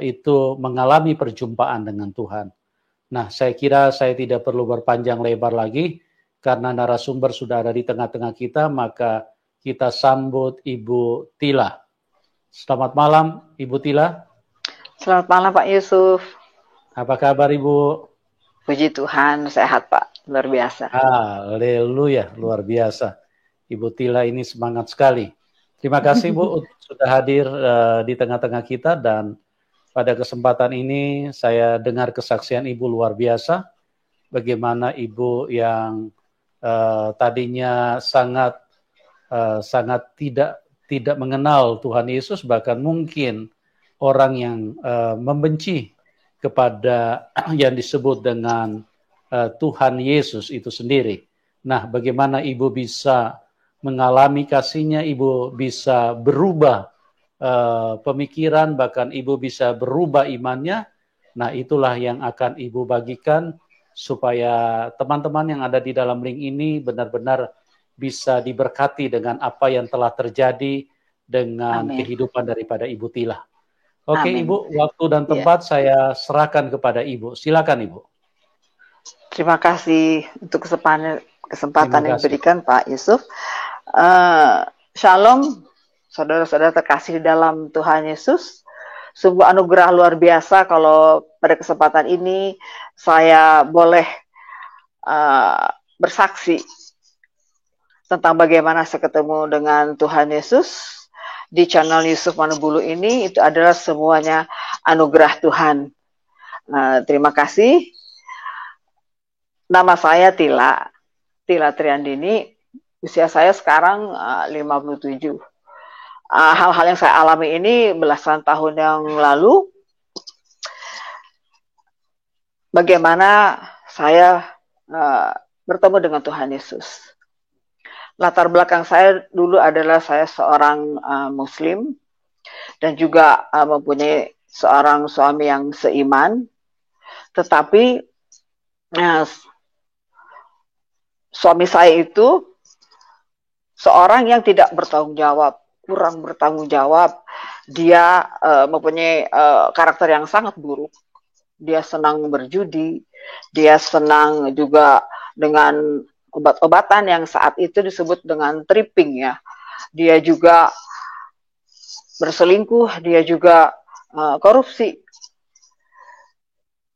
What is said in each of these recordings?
itu mengalami perjumpaan dengan Tuhan. Nah, saya kira saya tidak perlu berpanjang lebar lagi, karena narasumber sudah ada di tengah-tengah kita, maka kita sambut Ibu Tila. Selamat malam, Ibu Tila. Selamat malam, Pak Yusuf. Apa kabar, Ibu? Puji Tuhan, sehat, Pak. Luar biasa. Haleluya, luar biasa. Ibu Tila ini semangat sekali. Terima kasih, Bu, sudah hadir di tengah-tengah kita, dan pada kesempatan ini saya dengar kesaksian Ibu luar biasa. Bagaimana Ibu yang tadinya sangat tidak mengenal Tuhan Yesus, bahkan mungkin orang yang membenci kepada yang disebut dengan Tuhan Yesus itu sendiri. Nah, bagaimana Ibu bisa mengalami kasih-Nya, Ibu bisa berubah pemikiran, bahkan Ibu bisa berubah imannya. Nah, itulah yang akan Ibu bagikan supaya teman-teman yang ada di dalam link ini benar-benar bisa diberkati dengan apa yang telah terjadi dengan kehidupan daripada Ibu Tila. Oke, Ibu, waktu dan tempat saya serahkan kepada Ibu. Silakan, Ibu. Terima kasih untuk kesempatan yang diberikan, Pak Yusuf. Shalom, saudara-saudara terkasih di dalam Tuhan Yesus. Sungguh anugerah luar biasa kalau pada kesempatan ini saya boleh bersaksi tentang bagaimana saya ketemu dengan Tuhan Yesus di channel Yusuf Manubulu ini. Itu adalah semuanya anugerah Tuhan. Terima kasih. Nama saya Tila Triandini. Usia saya sekarang 57. Hal-hal yang saya alami ini belasan tahun yang lalu. Bagaimana saya bertemu dengan Tuhan Yesus. Latar belakang saya dulu adalah saya seorang Muslim dan juga mempunyai seorang suami yang seiman. Tetapi suami saya itu seorang yang tidak bertanggung jawab, kurang bertanggung jawab. Dia mempunyai karakter yang sangat buruk. Dia senang berjudi, dia senang juga dengan obat-obatan yang saat itu disebut dengan tripping ya. Dia juga berselingkuh, dia juga korupsi.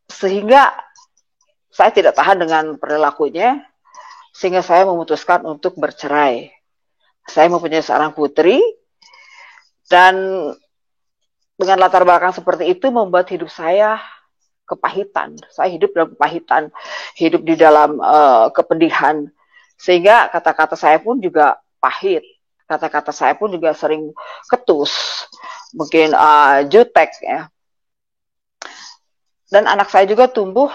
Sehingga saya tidak tahan dengan perilakunya, sehingga saya memutuskan untuk bercerai. Saya mempunyai seorang putri, dan dengan latar belakang seperti itu membuat hidup saya kepahitan. Saya hidup dalam kepahitan, hidup di dalam kepedihan, sehingga kata-kata saya pun juga pahit. Kata-kata saya pun juga sering ketus, mungkin jutek ya. Dan anak saya juga tumbuh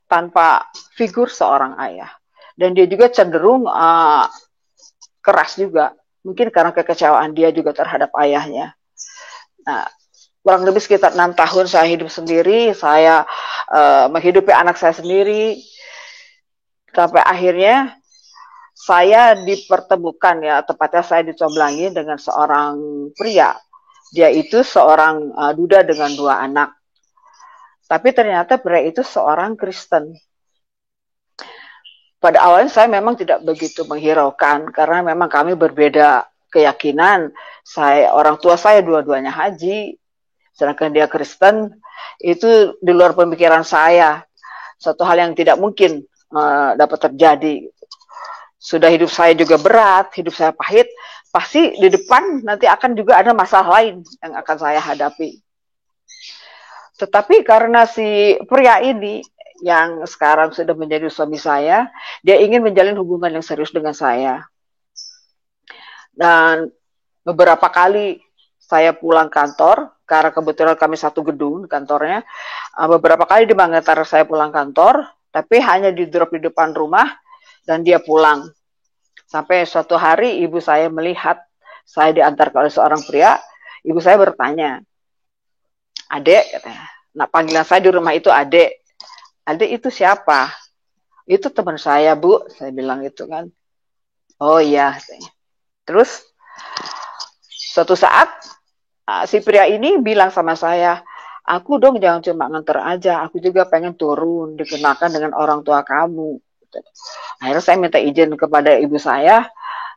tanpa figur seorang ayah, dan dia juga cenderung keras juga, mungkin karena kekecewaan dia juga terhadap ayahnya. Nah, kurang lebih sekitar 6 tahun saya hidup sendiri, saya menghidupi anak saya sendiri, sampai akhirnya saya dipertemukan ya, tepatnya saya dicoblangi dengan seorang pria. Dia itu seorang duda dengan 2 anak. Tapi ternyata pria itu seorang Kristen. Pada awalnya saya memang tidak begitu menghiraukan, karena memang kami berbeda keyakinan. Orang tua saya dua-duanya haji, sedangkan dia Kristen. Itu di luar pemikiran saya, suatu hal yang tidak mungkin dapat terjadi. Sudah hidup saya juga berat, hidup saya pahit, pasti di depan nanti akan juga ada masalah lain yang akan saya hadapi. Tetapi karena si pria ini yang sekarang sudah menjadi suami saya, dia ingin menjalin hubungan yang serius dengan saya. Dan beberapa kali saya pulang kantor, karena kebetulan kami satu gedung kantornya, beberapa kali dia mengantar saya pulang kantor, tapi hanya di drop di depan rumah, dan dia pulang. Sampai suatu hari ibu saya melihat saya diantar oleh seorang pria, ibu saya bertanya, "Adek," katanya. Nah, panggilan saya di rumah itu adek. "Adek itu siapa?" "Itu teman saya, Bu," saya bilang itu kan. "Oh iya," katanya. Terus suatu saat si pria ini bilang sama saya, aku dong jangan cuma nganter aja, aku juga pengen turun dikenakan dengan orang tua kamu. Akhirnya saya minta izin kepada ibu saya,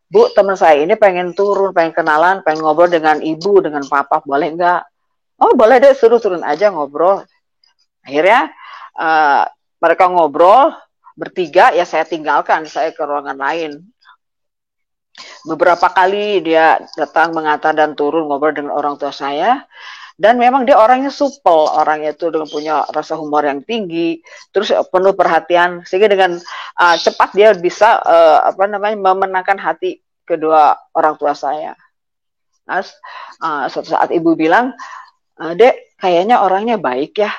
Bu, teman saya ini pengen turun, pengen kenalan, pengen ngobrol dengan ibu, dengan papa, boleh nggak? Oh boleh deh, suruh turun aja ngobrol. Akhirnya mereka ngobrol bertiga, ya saya tinggalkan, saya ke ruangan lain. Beberapa kali dia datang mengantar dan turun ngobrol dengan orang tua saya, dan memang dia orangnya supel, orangnya itu dengan punya rasa humor yang tinggi, terus penuh perhatian, sehingga dengan cepat dia bisa memenangkan hati kedua orang tua saya. Nah, suatu saat ibu bilang, Dek, kayaknya orangnya baik ya,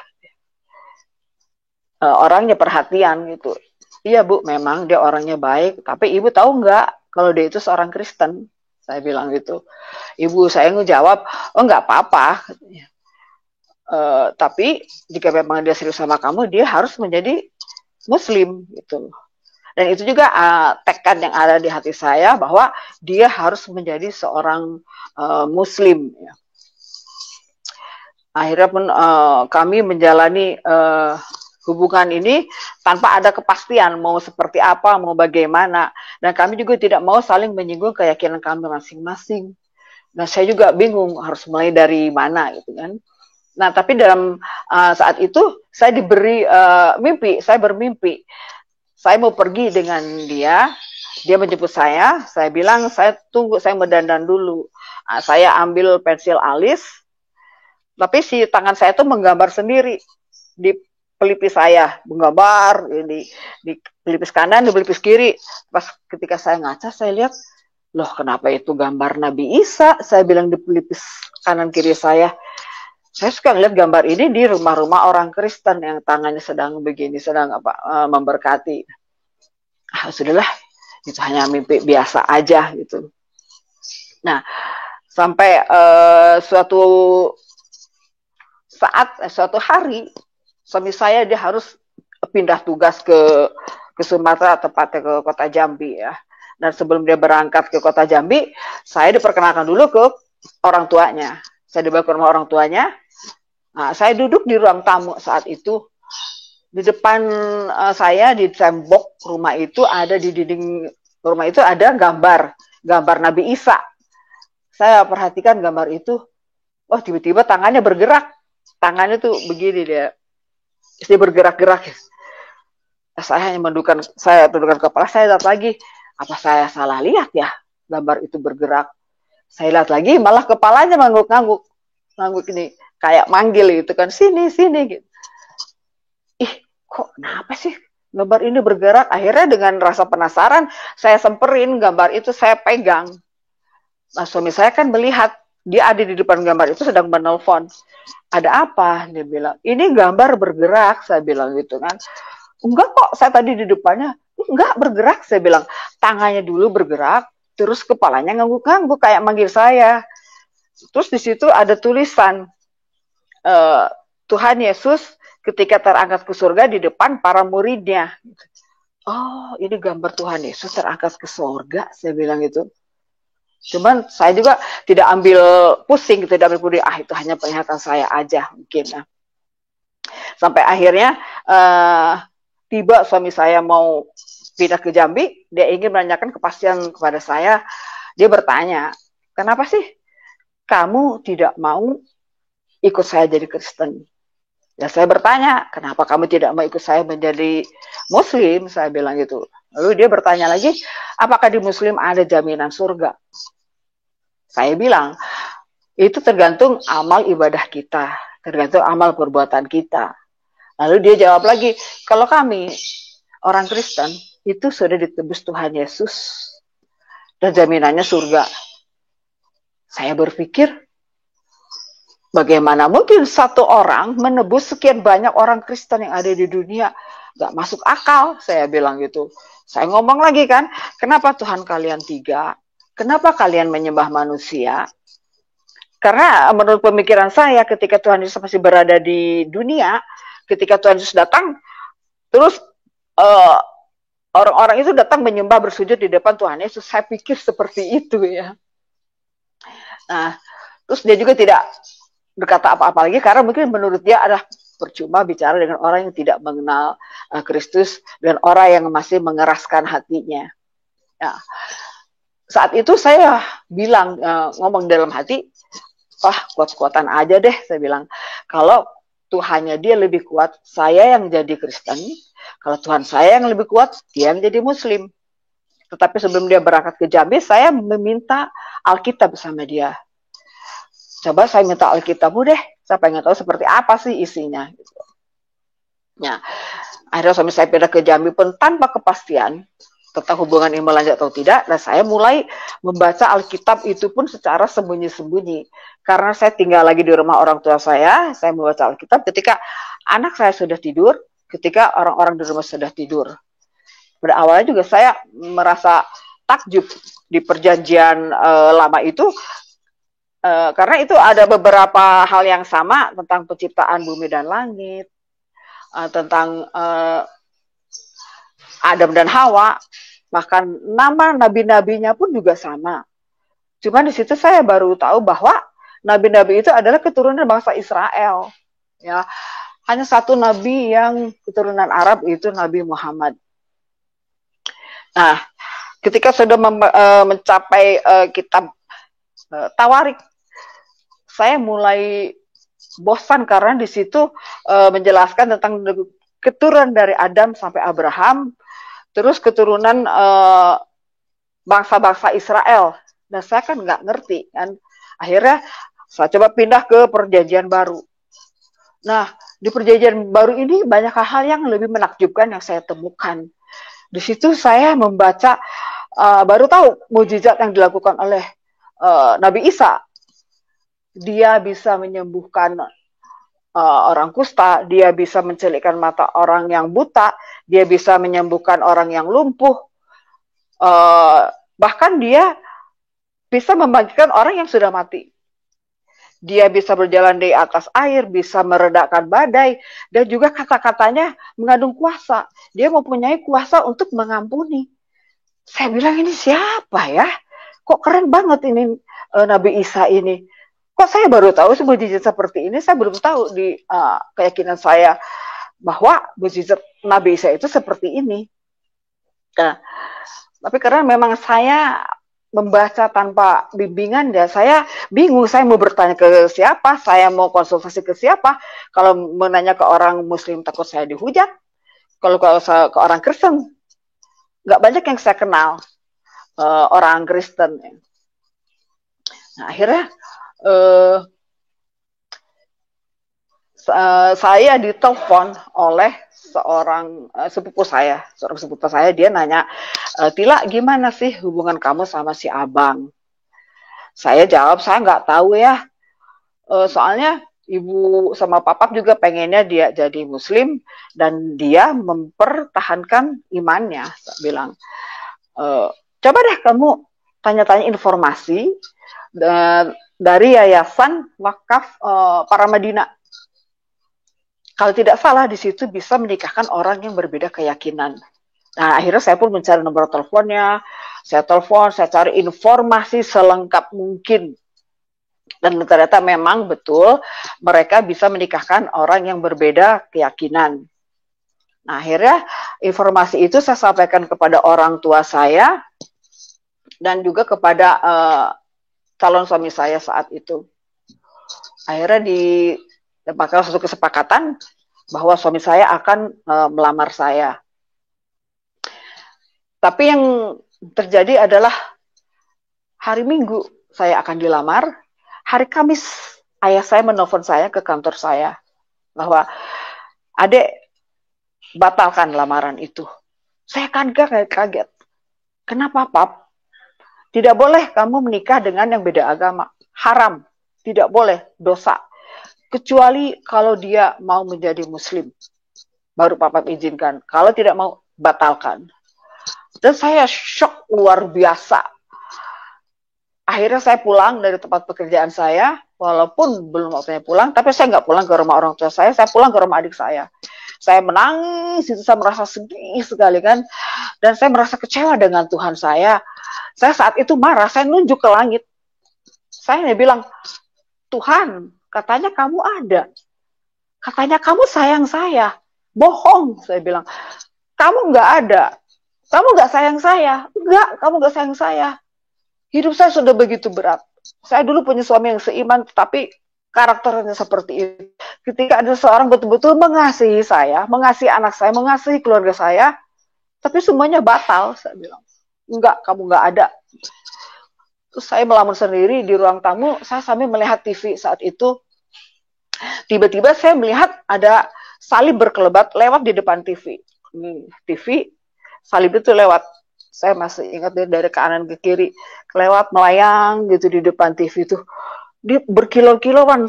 orangnya perhatian gitu. Iya Bu, memang dia orangnya baik, tapi ibu tahu nggak kalau dia itu seorang Kristen? Saya bilang gitu. Ibu saya ngejawab, oh nggak apa-apa. Tapi jika memang dia serius sama kamu, dia harus menjadi Muslim gitu. Dan itu juga tekad yang ada di hati saya bahwa dia harus menjadi seorang Muslim. Ya. Akhirnya pun kami menjalani hubungan ini tanpa ada kepastian mau seperti apa, mau bagaimana. Dan kami juga tidak mau saling menyinggung keyakinan kami masing-masing. Nah, saya juga bingung harus mulai dari mana gitu kan. Nah, tapi dalam saat itu saya diberi mimpi, saya bermimpi. Saya mau pergi dengan dia menjemput saya bilang saya tunggu, saya mau dandan dulu. Saya ambil pensil alis, tapi si tangan saya tuh menggambar sendiri di pelipis saya, menggambar di pelipis kanan, di pelipis kiri. Pas ketika saya ngaca, saya lihat, loh kenapa itu gambar Nabi Isa? Saya bilang di pelipis kanan kiri saya. Saya suka lihat gambar ini di rumah-rumah orang Kristen yang tangannya sedang begini, sedang memberkati. Sudahlah, itu hanya mimpi biasa aja gitu. Nah, sampai suatu hari suami saya dia harus pindah tugas ke Sumatera, tepatnya ke kota Jambi ya. Dan sebelum dia berangkat ke kota Jambi, saya diperkenalkan dulu ke orang tuanya. Saya dibawa ke rumah orang tuanya. Nah, saya duduk di ruang tamu saat itu. Di depan saya di tembok rumah itu ada di dinding rumah itu ada gambar Nabi Isa. Saya perhatikan gambar itu. Oh, tiba-tiba tangannya bergerak. Tangannya tuh begini dia bergerak-gerak. Saya hanya tundukkan kepala, saya lihat lagi, apa saya salah lihat ya, gambar itu bergerak. Saya lihat lagi, malah kepalanya ngangguk ini, kayak manggil gitu kan, sini gitu. Kok kenapa sih gambar ini bergerak? Akhirnya dengan rasa penasaran, saya semperin gambar itu, saya pegang. Nah, suami saya kan melihat, dia ada di depan gambar itu sedang menelpon. Ada apa? Dia bilang, ini gambar bergerak, saya bilang gitu kan. Enggak kok, saya tadi di depannya, enggak bergerak, saya bilang. Tangannya dulu bergerak, terus kepalanya ngangguk-ngangguk kayak manggil saya. Terus di situ ada tulisan, Tuhan Yesus ketika terangkat ke surga di depan para muridnya. Oh, ini gambar Tuhan Yesus terangkat ke surga, saya bilang gitu. Cuman saya juga tidak ambil pusing, tidak ambil peduli, itu hanya penglihatan saya aja mungkin. Nah. Sampai akhirnya tiba suami saya mau pindah ke Jambi, dia ingin menanyakan kepastian kepada saya. Dia bertanya, kenapa sih kamu tidak mau ikut saya jadi Kristen? Ya saya bertanya, kenapa kamu tidak mau ikut saya menjadi Muslim? Saya bilang gitu. Lalu dia bertanya lagi, apakah di Muslim ada jaminan surga? Saya bilang, itu tergantung amal ibadah kita, tergantung amal perbuatan kita. Lalu dia jawab lagi, kalau kami orang Kristen itu sudah ditebus Tuhan Yesus dan jaminannya surga. Saya berpikir, bagaimana mungkin satu orang menebus sekian banyak orang Kristen yang ada di dunia? Gak masuk akal, saya bilang gitu. Saya ngomong lagi kan, kenapa Tuhan kalian 3? Kenapa kalian menyembah manusia? Karena menurut pemikiran saya, ketika Tuhan Yesus masih berada di dunia, ketika Tuhan Yesus datang, terus orang-orang itu datang menyembah bersujud di depan Tuhan Yesus. Saya pikir seperti itu ya. Nah, Terus dia juga tidak berkata apa-apa lagi karena mungkin menurut dia adalah percuma bicara dengan orang yang tidak mengenal Kristus dan orang yang masih mengeraskan hatinya. Ya. Saat itu saya bilang, ngomong dalam hati, kuat-kuatan aja deh, saya bilang. Kalau Tuhannya dia lebih kuat, saya yang jadi Kristen. Kalau Tuhan saya yang lebih kuat, dia yang jadi Muslim. Tetapi sebelum dia berangkat ke Jambi, saya meminta Alkitab sama dia. Coba saya minta Alkitabmu deh, saya pengen tahu seperti apa sih isinya. Nah, akhirnya suami saya pindah ke Jambi pun tanpa kepastian tentang hubungan ini melanjut atau tidak, dan saya mulai membaca Alkitab itu pun secara sembunyi-sembunyi. Karena saya tinggal lagi di rumah orang tua saya membaca Alkitab ketika anak saya sudah tidur, ketika orang-orang di rumah sudah tidur. Pada awalnya juga saya merasa takjub di perjanjian lama itu, karena itu ada beberapa hal yang sama tentang penciptaan bumi dan langit, tentang Adam dan Hawa, bahkan nama nabi-nabinya pun juga sama. Cuma di situ saya baru tahu bahwa nabi-nabi itu adalah keturunan bangsa Israel. Ya, hanya satu nabi yang keturunan Arab, itu Nabi Muhammad. Nah, ketika sudah mencapai kitab Tawarik, saya mulai bosan karena di situ menjelaskan tentang keturunan dari Adam sampai Abraham, terus keturunan bangsa-bangsa Israel. Dan saya kan nggak ngerti kan. Akhirnya saya coba pindah ke perjanjian baru. Nah, di perjanjian baru ini banyak hal yang lebih menakjubkan yang saya temukan. Di situ saya membaca, baru tahu mujizat yang dilakukan oleh Nabi Isa. Dia bisa menyembuhkan orang kusta, dia bisa mencelikkan mata orang yang buta, dia bisa menyembuhkan orang yang lumpuh, bahkan dia bisa membangkitkan orang yang sudah mati. Dia bisa berjalan di atas air, bisa meredakan badai, dan juga kata-katanya mengandung kuasa. Dia mempunyai kuasa untuk mengampuni. Saya bilang, ini siapa ya? Kok keren banget ini Nabi Isa ini. Kok saya baru tahu mujizat seperti ini? Saya belum tahu di keyakinan saya bahwa mujizat Nabi Isa itu seperti ini. Nah, tapi karena memang saya membaca tanpa bimbingan, ya saya bingung, saya mau bertanya ke siapa, saya mau konsultasi ke siapa. Kalau menanya ke orang Muslim takut saya dihujat, kalau ke orang Kristen nggak banyak yang saya kenal orang Kristen. Nah, akhirnya saya ditelepon oleh seorang sepupu saya, dia nanya, Tila, gimana sih hubungan kamu sama si abang? Saya jawab, saya nggak tahu ya, soalnya ibu sama papa juga pengennya dia jadi Muslim dan dia mempertahankan imannya. Saya bilang, coba deh kamu tanya-tanya informasi dari Yayasan Wakaf Para Madinah. Kalau tidak salah di situ bisa menikahkan orang yang berbeda keyakinan. Nah, akhirnya saya pun mencari nomor teleponnya, saya telepon, saya cari informasi selengkap mungkin. Dan ternyata memang betul mereka bisa menikahkan orang yang berbeda keyakinan. Nah, akhirnya informasi itu saya sampaikan kepada orang tua saya dan juga kepada calon suami saya saat itu. Akhirnya dapatkan suatu kesepakatan bahwa suami saya akan melamar saya. Tapi yang terjadi adalah hari Minggu saya akan dilamar, hari Kamis ayah saya menelpon saya ke kantor saya bahwa Adek batalkan lamaran itu. Saya kan kaget. Kenapa, Pap? Tidak boleh kamu menikah dengan yang beda agama. Haram. Tidak boleh, dosa. Kecuali kalau dia mau menjadi Muslim. Baru Papa izinkan. Kalau tidak mau, batalkan. Dan saya shock luar biasa. Akhirnya saya pulang dari tempat pekerjaan saya, walaupun belum waktunya pulang, tapi saya nggak pulang ke rumah orang tua saya pulang ke rumah adik saya. Saya menangis, itu saya merasa sedih sekali kan. Dan saya merasa kecewa dengan Tuhan saya. Saya saat itu marah, saya nunjuk ke langit. Saya bilang, Tuhan, katanya kamu ada. Katanya kamu sayang saya. Bohong, saya bilang. Kamu nggak ada. Kamu nggak sayang saya. Enggak, kamu nggak sayang saya. Hidup saya sudah begitu berat. Saya dulu punya suami yang seiman, tapi karakternya seperti itu. Ketika ada seorang betul-betul mengasihi saya, mengasihi anak saya, mengasihi keluarga saya, tapi semuanya batal, saya bilang. Enggak, kamu nggak ada. Terus saya melamun sendiri di ruang tamu, saya sambil melihat TV saat itu. Tiba-tiba saya melihat ada salib berkelebat lewat di depan TV. TV, salib itu lewat. Saya masih ingat dari kanan ke kiri, lewat melayang gitu di depan TV itu. Dia berkilau-kilauan,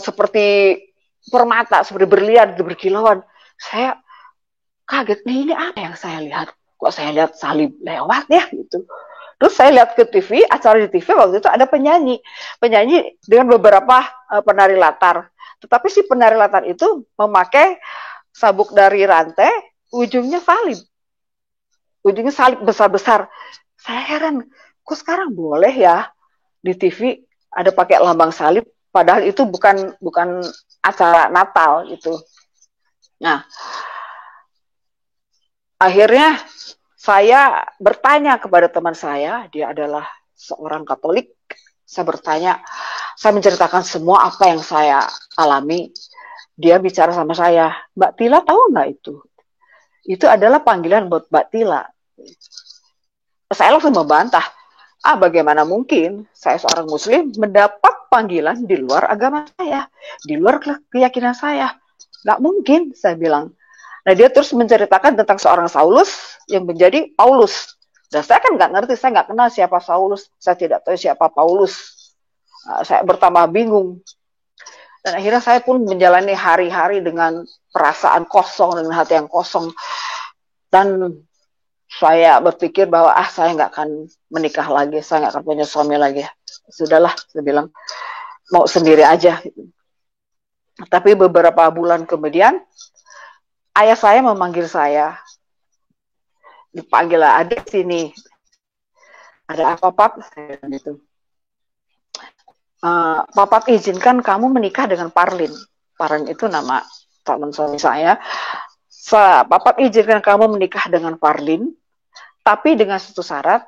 seperti permata, seperti berlian, berkilauan. Saya kaget, ini apa yang saya lihat? Kok saya lihat salib lewat ya gitu. Terus saya lihat ke TV, acara di TV waktu itu ada penyanyi dengan beberapa penari latar. Tetapi si penari latar itu memakai sabuk dari rantai, ujungnya salib besar-besar. Saya heran, kok sekarang boleh ya di TV ada pakai lambang salib, padahal itu bukan acara Natal itu. Nah, akhirnya saya bertanya kepada teman saya, dia adalah seorang Katolik. Saya bertanya, saya menceritakan semua apa yang saya alami. Dia bicara sama saya, Mbak Tila tahu nggak itu? Itu adalah panggilan buat Mbak Tila. Saya langsung membantah, bagaimana mungkin saya seorang Muslim mendapat panggilan di luar agama saya, di luar keyakinan saya? Nggak mungkin, saya bilang. Nah, dia terus menceritakan tentang seorang Saulus yang menjadi Paulus. Dan saya kan nggak ngerti, saya nggak kenal siapa Saulus, saya tidak tahu siapa Paulus. Saya bertambah bingung. Dan akhirnya saya pun menjalani hari-hari dengan perasaan kosong, dengan hati yang kosong. Dan saya berpikir bahwa saya nggak akan menikah lagi, saya nggak akan punya suami lagi. Sudahlah, saya bilang, mau sendiri aja. Tapi beberapa bulan kemudian, ayah saya memanggil saya. Dipanggil, adik sini. Ada apa, Pap? Saya bilang gitu. Papa izinkan kamu menikah dengan Parlin. Parlin itu nama teman suami saya. Papa izinkan kamu menikah dengan Parlin, tapi dengan satu syarat,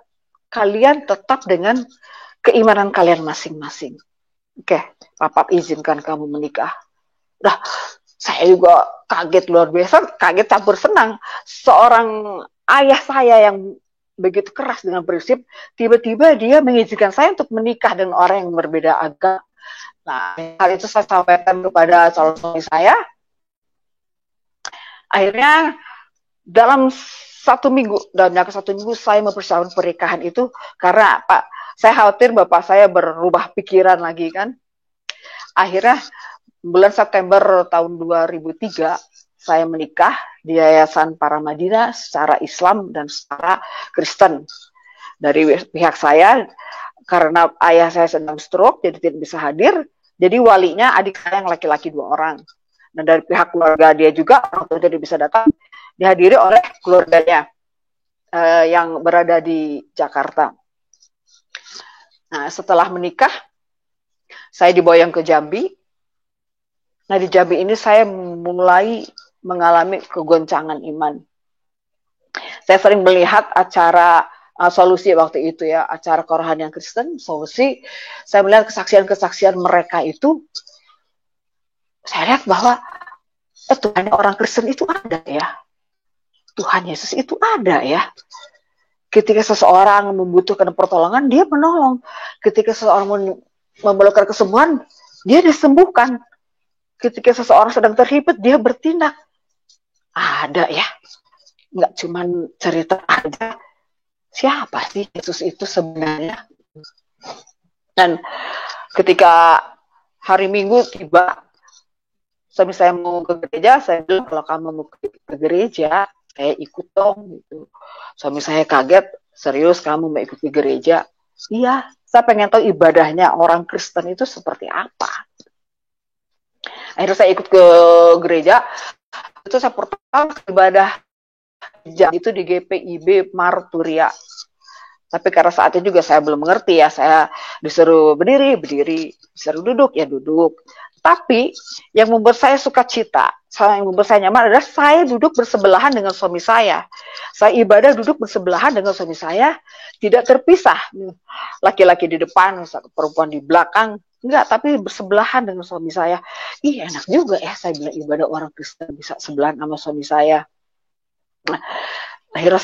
kalian tetap dengan keimanan kalian masing-masing. Oke, Papa izinkan kamu menikah. Dah, saya juga kaget luar biasa, kaget campur senang. Seorang ayah saya yang begitu keras dengan prinsip, tiba-tiba dia mengizinkan saya untuk menikah dengan orang yang berbeda agama. Nah, hal itu saya sampaikan kepada calon suami saya. Akhirnya dalam satu minggu saya mempersiapkan pernikahan itu karena saya khawatir bapak saya berubah pikiran lagi kan. Akhirnya bulan September tahun 2003 saya menikah di Yayasan Paramadina secara Islam dan secara Kristen. Dari pihak saya, karena ayah saya sedang stroke, jadi tidak bisa hadir, jadi walinya adik saya yang laki-laki 2 orang. Dan dari pihak keluarga dia juga, orang tua tidak bisa datang, dihadiri oleh keluarganya yang berada di Jakarta. Nah, setelah menikah, saya diboyong ke Jambi. Nah, di Jambi ini saya mulai mengalami kegoncangan iman. Saya sering melihat acara solusi waktu itu ya, acara kerohanian Kristen, solusi. Saya melihat kesaksian-kesaksian mereka itu, saya lihat bahwa Tuhan orang Kristen itu ada ya. Tuhan Yesus itu ada ya. Ketika seseorang membutuhkan pertolongan, dia menolong. Ketika seseorang memerlukan kesembuhan, dia disembuhkan. Ketika seseorang sedang terhimpit, dia bertindak. Ada ya. Nggak cuma cerita aja. Siapa sih Yesus itu sebenarnya? Dan ketika hari Minggu tiba, suami saya mau ke gereja, saya bilang kalau kamu mau ke gereja, saya ikut dong. Gitu. Suami saya kaget, serius kamu mau ikut ke gereja? Iya, saya pengen tahu ibadahnya orang Kristen itu seperti apa. Akhirnya saya ikut ke gereja, itu saya pertama ibadah itu di GPIB Marturia. Tapi karena saat itu juga saya belum mengerti ya, saya disuruh berdiri, berdiri, disuruh duduk, ya duduk. Tapi yang membuat saya sukacita, yang membuat saya nyaman adalah saya duduk bersebelahan dengan suami saya. Saya ibadah duduk bersebelahan dengan suami saya, tidak terpisah. Laki-laki di depan, perempuan di belakang, enggak, tapi bersebelahan dengan suami saya. Ih, enak juga ya, saya bilang ibadah orang Kristen bisa sebelahan sama suami saya. Nah, akhirnya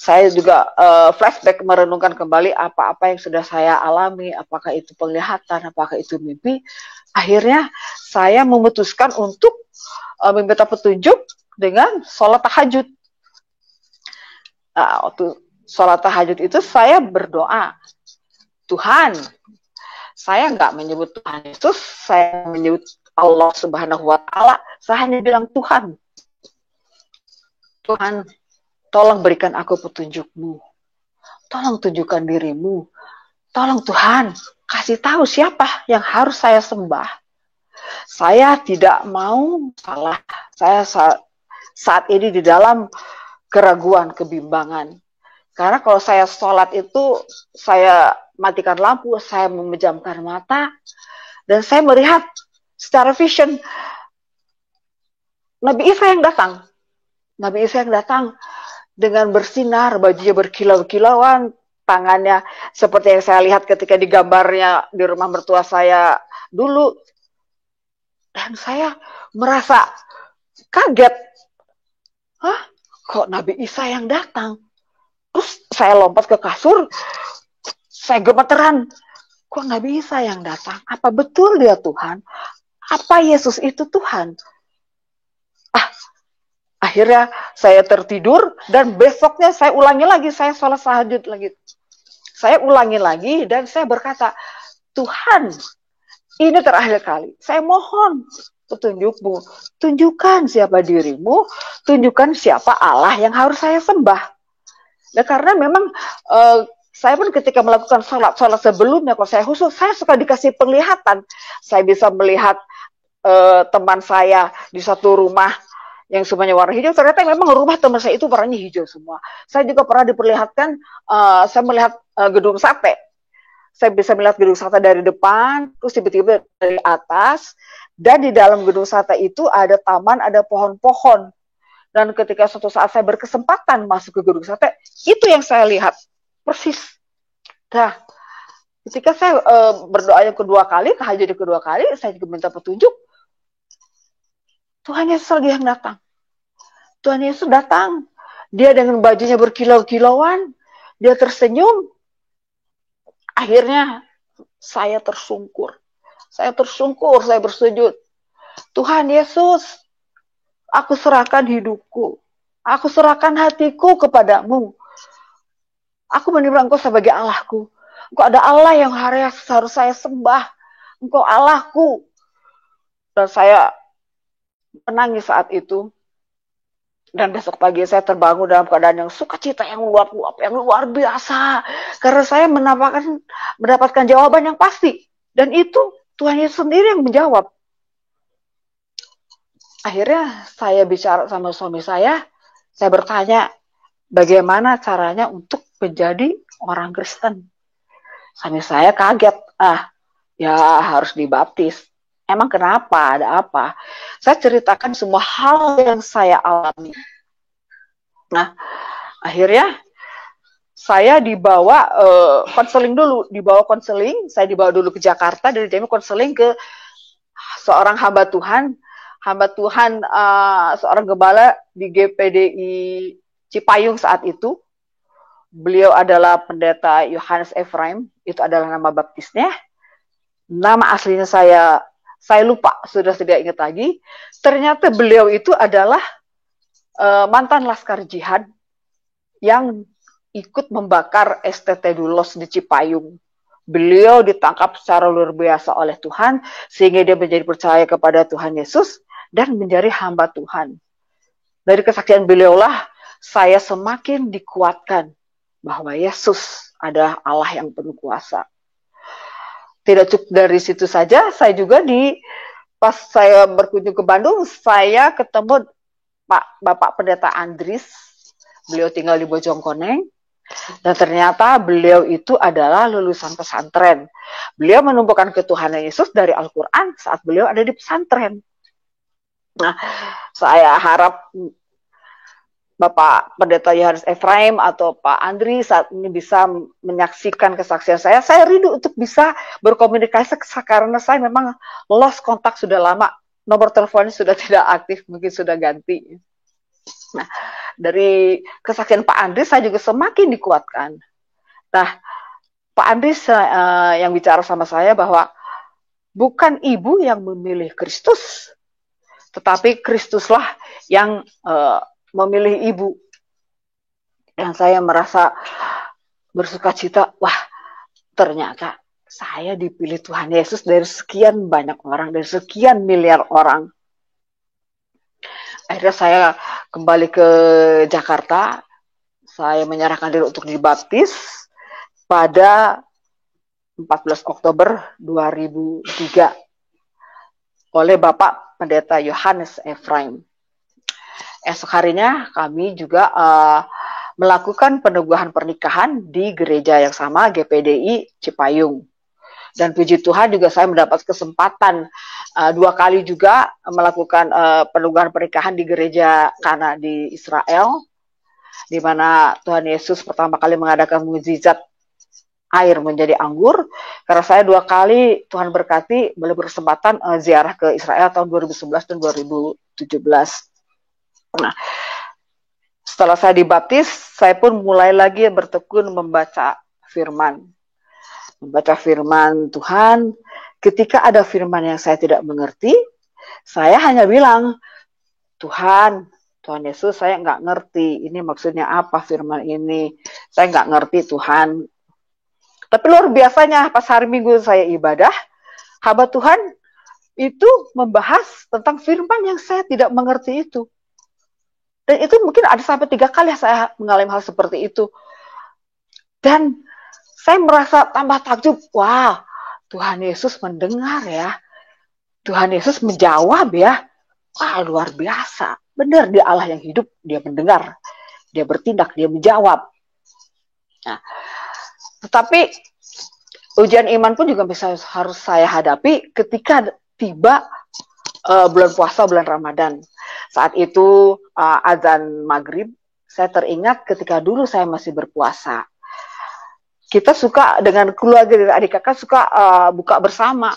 saya juga flashback merenungkan kembali apa-apa yang sudah saya alami, apakah itu penglihatan, apakah itu mimpi. Akhirnya saya memutuskan untuk meminta petunjuk dengan sholat tahajud. Nah, waktu sholat tahajud itu saya berdoa, Tuhan, saya nggak menyebut Tuhan Yesus, saya menyebut Allah Subhanahu Wa Taala, saya hanya bilang Tuhan, Tuhan, tolong berikan aku petunjuk-Mu, tolong tunjukkan diri-Mu, tolong Tuhan, kasih tahu siapa yang harus saya sembah. Saya tidak mau salah, saya saat ini di dalam keraguan, kebimbangan. Karena kalau saya sholat itu, saya matikan lampu, saya memejamkan mata, dan saya melihat secara vision, Nabi Isa yang datang. Nabi Isa yang datang dengan bersinar, bajunya berkilau-kilauan, tangannya seperti yang saya lihat ketika di gambarnya di rumah mertua saya dulu. Dan saya merasa kaget. Hah? Kok Nabi Isa yang datang? Terus saya lompat ke kasur, saya gemeteran. Kok Nabi Isa yang datang? Apa betul dia Tuhan? Apa Yesus itu Tuhan? Akhirnya saya tertidur dan besoknya saya ulangi lagi, saya sholat tahajud lagi. Saya ulangi lagi dan saya berkata, Tuhan, ini terakhir kali. Saya mohon petunjuk-Mu. Tunjukkan siapa diri-Mu, tunjukkan siapa Allah yang harus saya sembah. Nah, karena memang saya pun ketika melakukan sholat sebelumnya, kalau saya khusus, saya suka dikasih penglihatan. Saya bisa melihat teman saya di satu rumah yang semuanya warna hijau, ternyata memang rumah teman saya itu warnanya hijau semua. Saya juga pernah diperlihatkan, saya melihat gedung sate. Saya bisa melihat gedung sate dari depan, terus tiba-tiba dari atas, dan di dalam gedung sate itu ada taman, ada pohon-pohon. Dan ketika suatu saat saya berkesempatan masuk ke gedung sate, itu yang saya lihat, persis. Nah, ketika saya berdoa yang kedua kali, tahajud yang kedua kali, saya juga minta petunjuk, Tuhan Yesus lagi yang datang. Tuhan Yesus datang. Dia dengan bajunya berkilau-kilauan. Dia tersenyum. Akhirnya saya tersungkur. Saya bersujud. Tuhan Yesus, aku serahkan hidupku. Aku serahkan hatiku kepadamu. Aku menerima Engkau sebagai Allahku. Engkau ada Allah yang harus saya sembah. Engkau Allahku. Dan saya menangis saat itu. Dan besok pagi saya terbangun dalam keadaan yang sukacita yang luar biasa. Karena saya mendapatkan jawaban yang pasti. Dan itu Tuhan Yesus sendiri yang menjawab. Akhirnya saya bicara sama suami saya bertanya, bagaimana caranya untuk menjadi orang Kristen? Suami saya kaget. Ya harus dibaptis. Emang kenapa? Ada apa? Saya ceritakan semua hal yang saya alami. Nah, akhirnya saya dibawa konseling dulu. Saya dibawa dulu ke Jakarta, dari Jambi konseling ke seorang hamba Tuhan. Seorang gembala di GPDI Cipayung saat itu. Beliau adalah pendeta Yohanes Ephraim, itu adalah nama baptisnya. Nama aslinya saya lupa, sudah tidak ingat lagi. Ternyata beliau itu adalah mantan laskar jihad yang ikut membakar STT Dulos di Cipayung. Beliau ditangkap secara luar biasa oleh Tuhan, sehingga dia menjadi percaya kepada Tuhan Yesus dan menjadi hamba Tuhan. Dari kesaksian beliaulah saya semakin dikuatkan bahwa Yesus adalah Allah yang penuh kuasa. Tidak cukup dari situ saja, saya juga pas saya berkunjung ke Bandung, saya ketemu Bapak Pendeta Andris. Beliau tinggal di Bojongkoneng. Dan ternyata beliau itu adalah lulusan pesantren. Beliau menemukan ketuhanan Yesus dari Al-Quran saat beliau ada di pesantren. Nah, saya harap Bapak Pendeta Yohanes Efraim atau Pak Andri saat ini bisa menyaksikan kesaksian saya. Saya rindu untuk bisa berkomunikasi karena saya memang lost kontak sudah lama. Nomor teleponnya sudah tidak aktif, mungkin sudah ganti. Nah, dari kesaksian Pak Andri saya juga semakin dikuatkan. Nah, Pak Andri yang bicara sama saya bahwa bukan ibu yang memilih Kristus, tetapi Kristuslah yang memilih ibu. Dan saya merasa bersuka cita, wah ternyata saya dipilih Tuhan Yesus dari sekian banyak orang, dari sekian miliar orang. Akhirnya saya kembali ke Jakarta, saya menyerahkan diri untuk dibaptis pada 14 Oktober 2003 oleh Bapak Pendeta Yohanes Efraim. Esok harinya kami juga melakukan peneguhan pernikahan di gereja yang sama, GPDI Cipayung. Dan puji Tuhan juga saya mendapat kesempatan 2 kali juga melakukan peneguhan pernikahan di gereja Kana di Israel, di mana Tuhan Yesus pertama kali mengadakan mukjizat air menjadi anggur. Karena saya 2 kali Tuhan berkati boleh berkesempatan ziarah ke Israel tahun 2011 dan 2017. Nah, setelah saya dibaptis, saya pun mulai lagi bertekun membaca firman. Membaca firman Tuhan. Ketika ada firman yang saya tidak mengerti, saya hanya bilang, Tuhan Yesus, saya nggak ngerti. Ini maksudnya apa firman ini? Saya nggak ngerti, Tuhan. Tapi luar biasanya pas hari Minggu saya ibadah, hamba Tuhan itu membahas tentang firman yang saya tidak mengerti itu. Dan itu mungkin ada sampai 3 kali saya mengalami hal seperti itu. Dan saya merasa tambah takjub. Wah, Tuhan Yesus mendengar ya. Tuhan Yesus menjawab ya. Wah, luar biasa. Benar, dia Allah yang hidup. Dia mendengar. Dia bertindak. Dia menjawab. Nah, tetapi ujian iman pun juga harus saya hadapi ketika tiba bulan puasa, bulan Ramadan. Saat itu azan maghrib, saya teringat ketika dulu saya masih berpuasa. Kita suka dengan keluarga dari adik kakak suka buka bersama.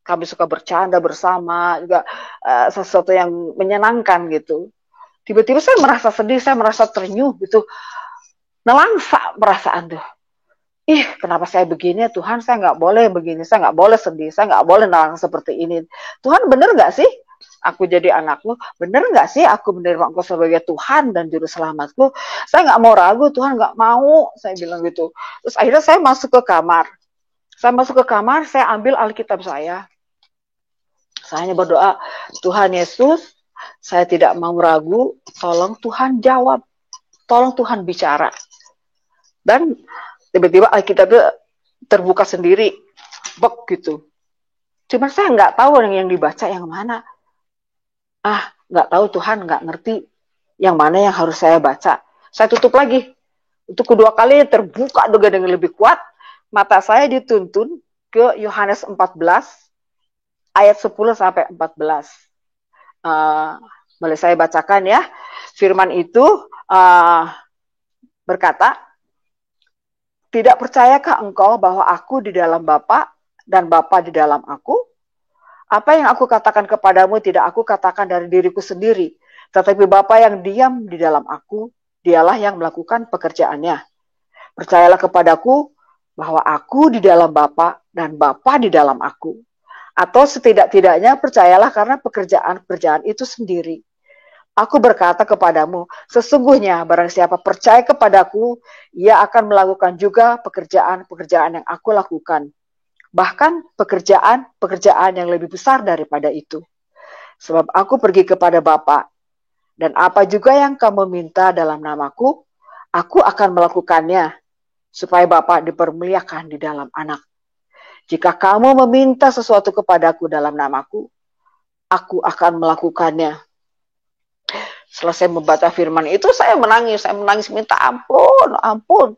Kami suka bercanda bersama, juga sesuatu yang menyenangkan gitu. Tiba-tiba saya merasa sedih, saya merasa terenyuh gitu. Nelangsa perasaan tuh. Ih, kenapa saya begini? Tuhan, saya nggak boleh begini, saya nggak boleh sedih, saya nggak boleh nelangsa seperti ini. Tuhan, bener nggak sih aku jadi anakmu? Bener nggak sih aku menerima Engkau sebagai Tuhan dan Juru Selamatku? Saya nggak mau ragu, Tuhan nggak mau, saya bilang gitu. Terus akhirnya saya masuk ke kamar. Saya ambil Alkitab saya. Saya hanya berdoa, Tuhan Yesus, saya tidak mau ragu, tolong Tuhan jawab, tolong Tuhan bicara. Dan tiba-tiba Alkitab itu terbuka sendiri, bek gitu. Cuma saya nggak tahu yang dibaca yang mana. Nggak tahu Tuhan, nggak ngerti yang mana yang harus saya baca. Saya tutup lagi. Untuk kedua kali terbuka juga dengan lebih kuat. Mata saya dituntun ke Yohanes 14 ayat 10 sampai 14. Boleh saya bacakan ya. Firman itu berkata, tidak percayakah engkau bahwa aku di dalam Bapa dan Bapa di dalam aku? Apa yang aku katakan kepadamu tidak aku katakan dari diriku sendiri, tetapi Bapa yang diam di dalam aku, dialah yang melakukan pekerjaannya. Percayalah kepadaku bahwa aku di dalam Bapa dan Bapa di dalam aku. Atau setidak-tidaknya percayalah karena pekerjaan itu sendiri. Aku berkata kepadamu, sesungguhnya barang siapa percaya kepadaku, ia akan melakukan juga pekerjaan-pekerjaan yang aku lakukan. Bahkan pekerjaan yang lebih besar daripada itu. Sebab aku pergi kepada Bapa, dan apa juga yang kamu minta dalam namaku, aku akan melakukannya, supaya Bapa dipermuliakan di dalam Anak. Jika kamu meminta sesuatu kepadaku dalam namaku, aku akan melakukannya. Selesai membaca firman itu saya menangis minta ampun, ampun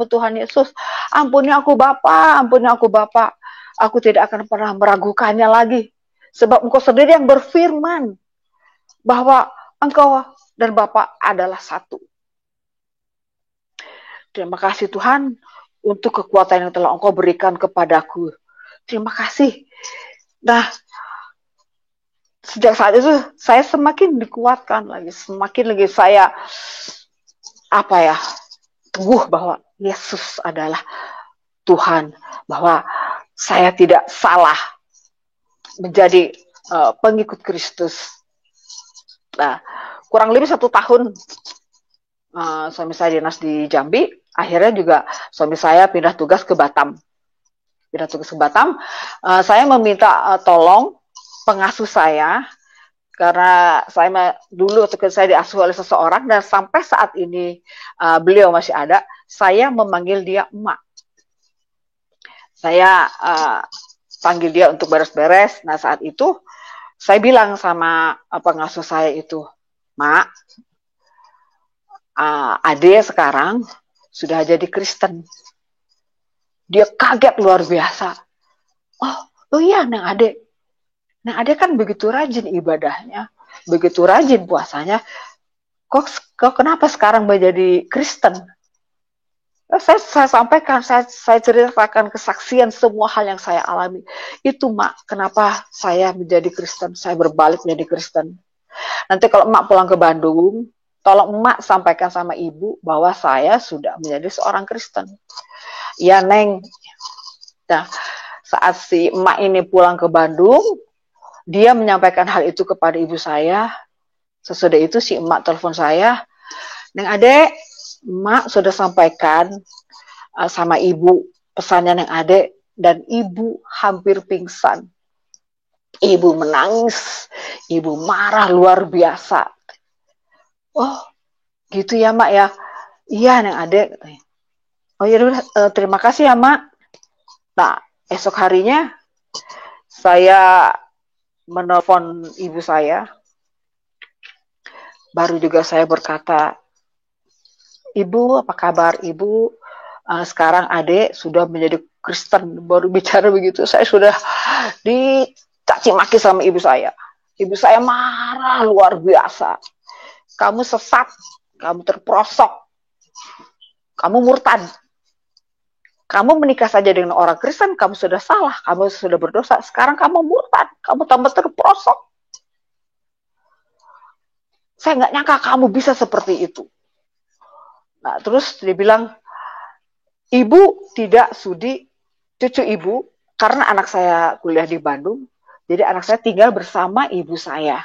Tuhan Yesus, ampuni aku Bapa, ampuni aku Bapa. Aku tidak akan pernah meragukannya lagi. Sebab Engkau sendiri yang berfirman bahwa Engkau dan Bapa adalah satu. Terima kasih Tuhan untuk kekuatan yang telah Engkau berikan kepadaku. Terima kasih. Nah, sejak saat itu saya semakin dikuatkan lagi, semakin lagi saya teguh bahwa Yesus adalah Tuhan, bahwa saya tidak salah menjadi pengikut Kristus. Nah, kurang lebih 1 tahun suami saya dinas di Jambi, akhirnya juga suami saya pindah tugas ke Batam. Saya meminta tolong pengasuh saya, karena saya dulu saya diasuh oleh seseorang, dan sampai saat ini beliau masih ada, saya memanggil dia emak. Saya panggil dia untuk beres-beres. Nah, saat itu saya bilang sama pengasuh saya itu, Mak, Ade sekarang sudah jadi Kristen. Dia kaget luar biasa. Oh iya, Neng Ade kan begitu rajin ibadahnya, begitu rajin puasanya. Kok kenapa sekarang menjadi Kristen? Saya sampaikan, saya ceritakan kesaksian semua hal yang saya alami. Itu Mak, kenapa saya menjadi Kristen, saya berbalik menjadi Kristen. Nanti kalau Mak pulang ke Bandung, tolong Mak sampaikan sama Ibu bahwa saya sudah menjadi seorang Kristen. Ya Neng. Nah, saat si emak ini pulang ke Bandung, dia menyampaikan hal itu kepada ibu saya. Sesudah itu si emak telepon saya, Neng Ade, emak sudah sampaikan sama ibu pesannya Neng Ade, dan ibu hampir pingsan. Ibu menangis, ibu marah luar biasa. Oh, gitu ya Mak ya? Iya Neng Ade. Oh ya udah, terima kasih ya Mak. Nah, esok harinya saya menelpon ibu saya. Baru juga saya berkata, Ibu, apa kabar Ibu? Sekarang Ade sudah menjadi Kristen. Baru bicara begitu, saya sudah dicaci maki sama ibu saya. Ibu saya marah luar biasa. Kamu sesat, kamu terperosok, kamu murtad. Kamu menikah saja dengan orang Kristen, kamu sudah salah, kamu sudah berdosa. Sekarang kamu murtad, kamu tambah terperosok. Saya nggak nyangka kamu bisa seperti itu. Nah, terus dia bilang, Ibu tidak sudi cucu Ibu, karena anak saya kuliah di Bandung, jadi anak saya tinggal bersama ibu saya.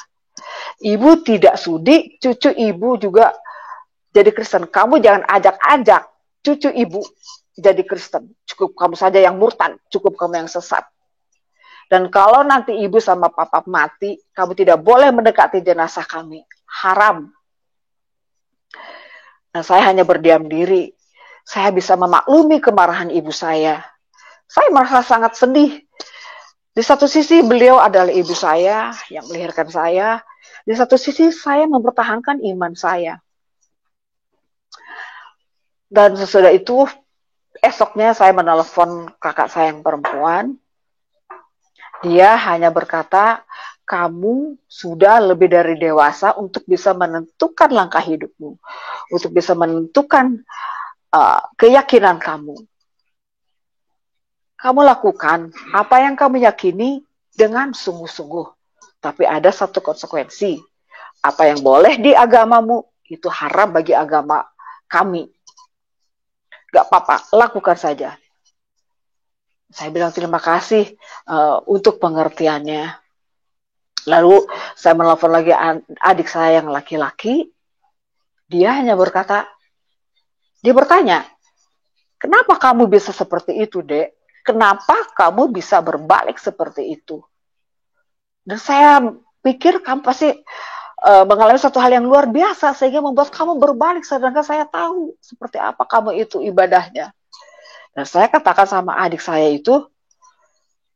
Ibu tidak sudi cucu Ibu juga jadi Kristen. Kamu jangan ajak-ajak cucu Ibu jadi Kristen. Cukup kamu saja yang murtad, cukup kamu yang sesat. Dan kalau nanti ibu sama papa mati, kamu tidak boleh mendekati jenazah kami. Haram. Nah, saya hanya berdiam diri. Saya bisa memaklumi kemarahan ibu saya. Saya merasa sangat sedih. Di satu sisi beliau adalah ibu saya yang melahirkan saya. Di satu sisi saya mempertahankan iman saya. Dan sesudah itu, esoknya saya menelpon kakak saya yang perempuan. Dia hanya berkata, kamu sudah lebih dari dewasa untuk bisa menentukan langkah hidupmu, untuk bisa menentukan keyakinan kamu. Kamu lakukan apa yang kamu yakini dengan sungguh-sungguh. Tapi ada satu konsekuensi. Apa yang boleh di agamamu, itu haram bagi agama kami. Gak apa-apa, lakukan saja. Saya bilang terima kasih untuk pengertiannya. Lalu saya menelpon lagi adik saya yang laki-laki. Dia hanya berkata, dia bertanya, kenapa kamu bisa seperti itu, Dek? Kenapa kamu bisa berbalik seperti itu? Dan saya pikir kamu pasti mengalami satu hal yang luar biasa sehingga membuat kamu berbalik, sedangkan saya tahu seperti apa kamu itu ibadahnya. Dan saya katakan sama adik saya itu,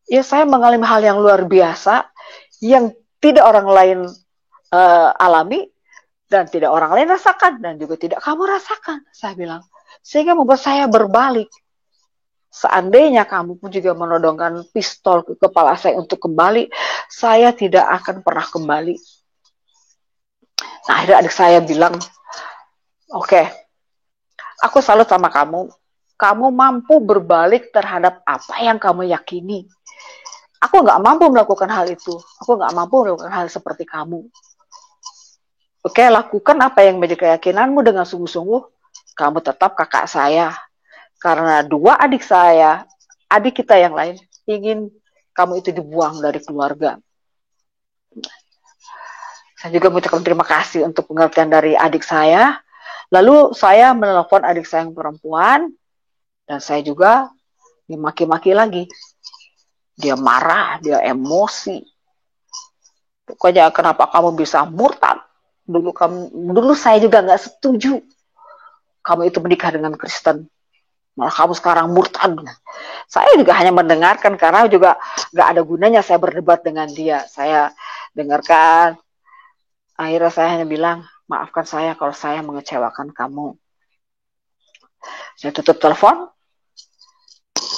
ya saya mengalami hal yang luar biasa, yang tidak orang lain alami, Dan tidak orang lain rasakan, dan juga tidak kamu rasakan, saya bilang. Sehingga membuat saya berbalik. Seandainya kamu pun juga menodongkan pistol ke kepala saya untuk kembali, saya tidak akan pernah kembali. Nah, akhirnya adik saya bilang, oke, aku salut sama kamu. Kamu mampu berbalik terhadap apa yang kamu yakini. Aku nggak mampu melakukan hal itu. Aku nggak mampu melakukan hal seperti kamu. Oke, lakukan apa yang menjadi keyakinanmu dengan sungguh-sungguh. Kamu tetap kakak saya. Karena dua adik saya, adik kita yang lain, ingin kamu itu dibuang dari keluarga. Saya juga mengucapkan terima kasih untuk pengertian dari adik saya. Lalu saya menelpon adik saya yang perempuan, dan saya juga dimaki-maki lagi. Dia marah, dia emosi. Pokoknya kenapa kamu bisa murtad? Dulu saya juga nggak setuju kamu itu menikah dengan Kristen. Malah kamu sekarang murtad. Saya juga hanya mendengarkan karena juga nggak ada gunanya saya berdebat dengan dia. Saya dengarkan. Akhirnya saya hanya bilang, maafkan saya kalau saya mengecewakan kamu. Saya tutup telepon.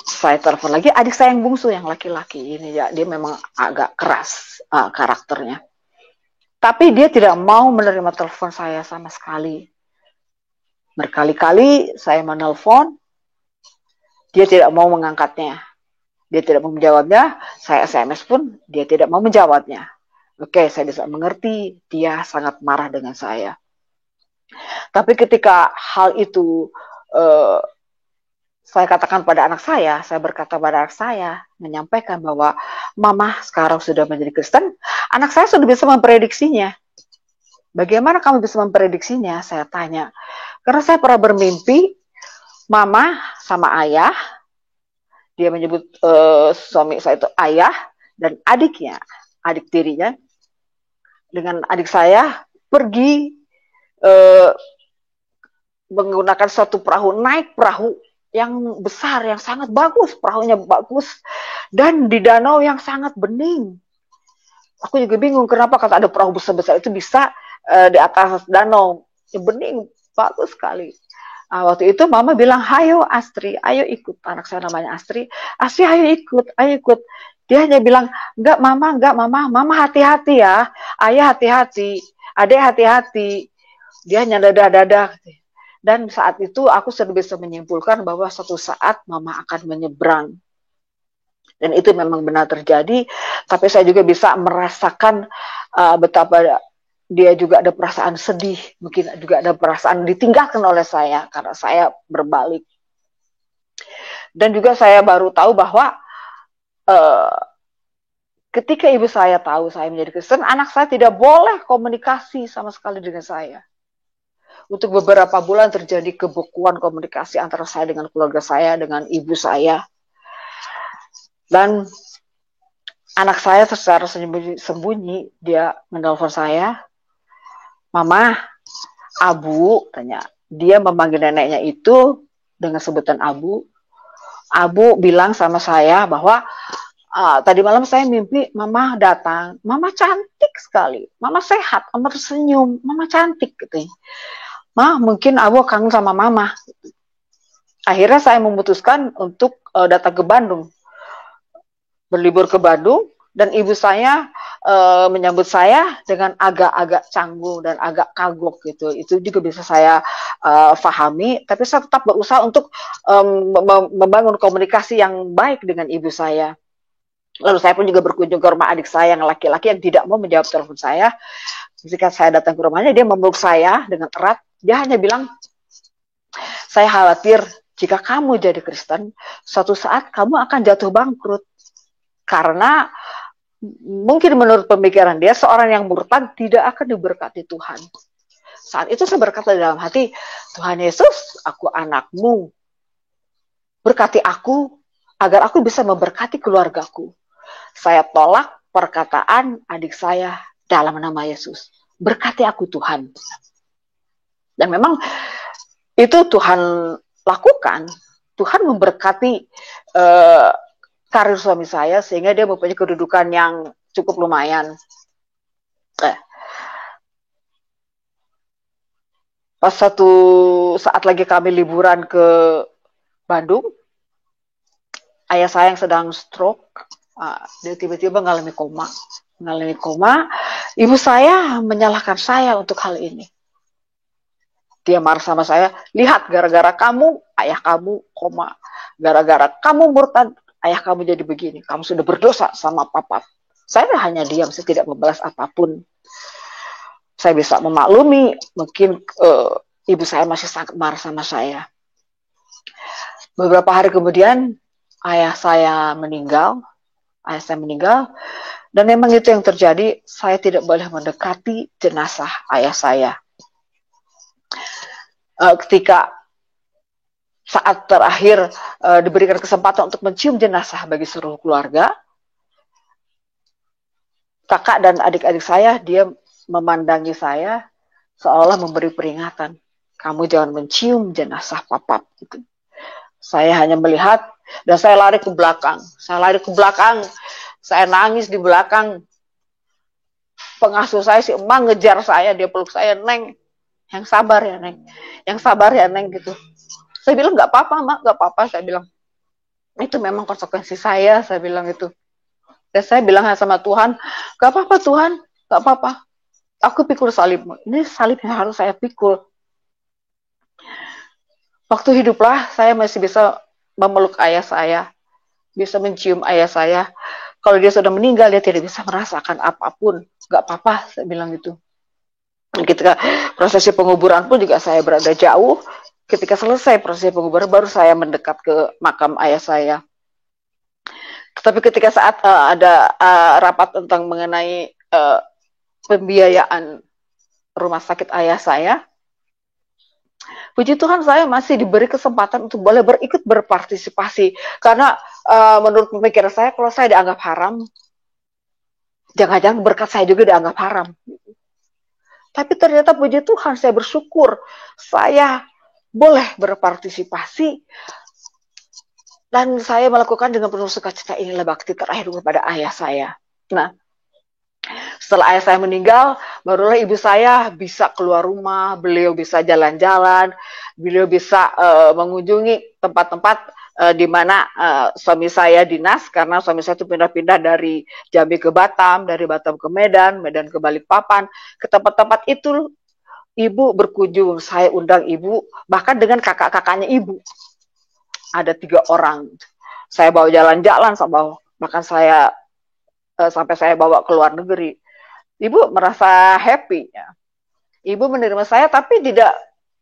Saya telepon lagi adik saya yang bungsu, yang laki-laki ini ya, dia memang agak keras karakternya. Tapi dia tidak mau menerima telepon saya sama sekali. Berkali-kali saya menelpon, dia tidak mau mengangkatnya. Dia tidak mau menjawabnya, saya SMS pun dia tidak mau menjawabnya. Oke, saya bisa mengerti, dia sangat marah dengan saya. Tapi ketika hal itu saya katakan pada anak saya berkata pada anak saya, menyampaikan bahwa mama sekarang sudah menjadi Kristen, anak saya sudah bisa memprediksinya. Bagaimana kamu bisa memprediksinya? Saya tanya. Karena saya pernah bermimpi, mama sama ayah, dia menyebut suami saya itu ayah, dan adiknya, adik tirinya, dengan adik saya pergi menggunakan suatu perahu, naik perahu yang besar, yang sangat bagus, perahunya bagus, dan di danau yang sangat bening. Aku juga bingung kenapa kata ada perahu besar-besar itu bisa di atas danau, yang bening, bagus sekali. Waktu itu mama bilang, hayo Astri, ayo ikut. Anak saya namanya Astri, Astri ayo ikut, ayo ikut. Dia hanya bilang, enggak mama, mama hati-hati ya, ayah hati-hati, adek hati-hati. Dia hanya dadah-dadah. Dan saat itu aku sudah bisa menyimpulkan bahwa suatu saat mama akan menyeberang. Dan itu memang benar terjadi, tapi saya juga bisa merasakan betapa dia juga ada perasaan sedih, mungkin juga ada perasaan ditinggalkan oleh saya, karena saya berbalik. Dan juga saya baru tahu bahwa ketika ibu saya tahu saya menjadi Kristen, anak saya tidak boleh komunikasi sama sekali dengan saya. Untuk beberapa bulan terjadi kebekuan komunikasi antara saya dengan keluarga saya, dengan ibu saya. Dan anak saya secara sembunyi dia menelpon saya, mama, Abu, tanya. Dia memanggil neneknya itu dengan sebutan Abu. Abu bilang sama saya bahwa tadi malam saya mimpi mama datang, mama cantik sekali, mama sehat, mama tersenyum, mama cantik gitu. Mah, mungkin Abu kangen sama mama. Akhirnya saya memutuskan untuk datang ke Bandung, berlibur ke Bandung, dan ibu saya menyambut saya dengan agak-agak canggung dan agak kagok gitu. Itu juga bisa saya pahami, tapi saya tetap berusaha untuk membangun komunikasi yang baik dengan ibu saya. Lalu saya pun juga berkunjung ke rumah adik saya yang laki-laki yang tidak mau menjawab telepon saya. Ketika saya datang ke rumahnya, dia memeluk saya dengan erat. Dia hanya bilang, saya khawatir jika kamu jadi Kristen, suatu saat kamu akan jatuh bangkrut. Karena mungkin menurut pemikiran dia, seorang yang murtad tidak akan diberkati Tuhan. Saat itu saya berkata dalam hati, Tuhan Yesus, aku anakmu. Berkati aku, agar aku bisa memberkati keluargaku. Saya tolak perkataan adik saya dalam nama Yesus. Berkati aku Tuhan. Dan memang itu Tuhan lakukan. Tuhan memberkati karir suami saya sehingga dia mempunyai kedudukan yang cukup lumayan. Pas satu saat lagi kami liburan ke Bandung, ayah saya yang sedang stroke, dia tiba-tiba mengalami koma. Ibu saya menyalahkan saya untuk hal ini. Dia marah sama saya, lihat gara-gara kamu, ayah kamu koma. Gara-gara kamu murtad, ayah kamu jadi begini. Kamu sudah berdosa sama papa. Saya hanya diam, saya tidak membalas apapun. Saya bisa memaklumi, mungkin ibu saya masih sangat marah sama saya. Beberapa hari kemudian, ayah saya meninggal, dan memang itu yang terjadi. Saya tidak boleh mendekati jenazah ayah saya. Ketika saat terakhir diberikan kesempatan untuk mencium jenazah bagi seluruh keluarga, kakak dan adik-adik saya, dia memandangi saya seolah memberi peringatan, kamu jangan mencium jenazah papa. Gitu. Saya hanya melihat dan saya lari ke belakang. Saya nangis di belakang. Pengasuh saya, si Emang, ngejar saya, dia peluk saya, Neng, yang sabar ya Neng, gitu. Saya bilang nggak apa-apa, Mak, nggak apa-apa. Saya bilang itu memang konsekuensi saya bilang itu. Dan saya bilang sama Tuhan, nggak apa-apa Tuhan, nggak apa-apa. Aku pikul salibmu. Ini salib yang harus saya pikul. Waktu hiduplah saya masih bisa memeluk ayah saya, bisa mencium ayah saya. Kalau dia sudah meninggal, dia tidak bisa merasakan apapun. Nggak apa-apa, saya bilang gitu. Ketika prosesi penguburan pun juga saya berada jauh. Ketika selesai prosesi penguburan, baru saya mendekat ke makam ayah saya. Tetapi ketika saat ada rapat tentang mengenai pembiayaan rumah sakit ayah saya, puji Tuhan saya masih diberi kesempatan untuk boleh ikut berpartisipasi. Karena menurut pemikiran saya, kalau saya dianggap haram, jangan-jangan berkat saya juga dianggap haram. Tapi ternyata puji Tuhan, saya bersyukur saya boleh berpartisipasi dan saya melakukan dengan penuh sukacita. Inilah bakti terakhir kepada ayah saya. Nah, setelah ayah saya meninggal, barulah ibu saya bisa keluar rumah, beliau bisa jalan-jalan, beliau bisa mengunjungi tempat-tempat di mana suami saya dinas, karena suami saya itu pindah-pindah dari Jambi ke Batam, dari Batam ke Medan, Medan ke Balikpapan, ke tempat-tempat itu ibu berkunjung. Saya undang ibu, bahkan dengan kakak-kakaknya ibu. Ada 3 orang. Saya bawa jalan-jalan, bahkan saya sampai saya bawa ke luar negeri. Ibu merasa happy. Ya. Ibu menerima saya, tapi tidak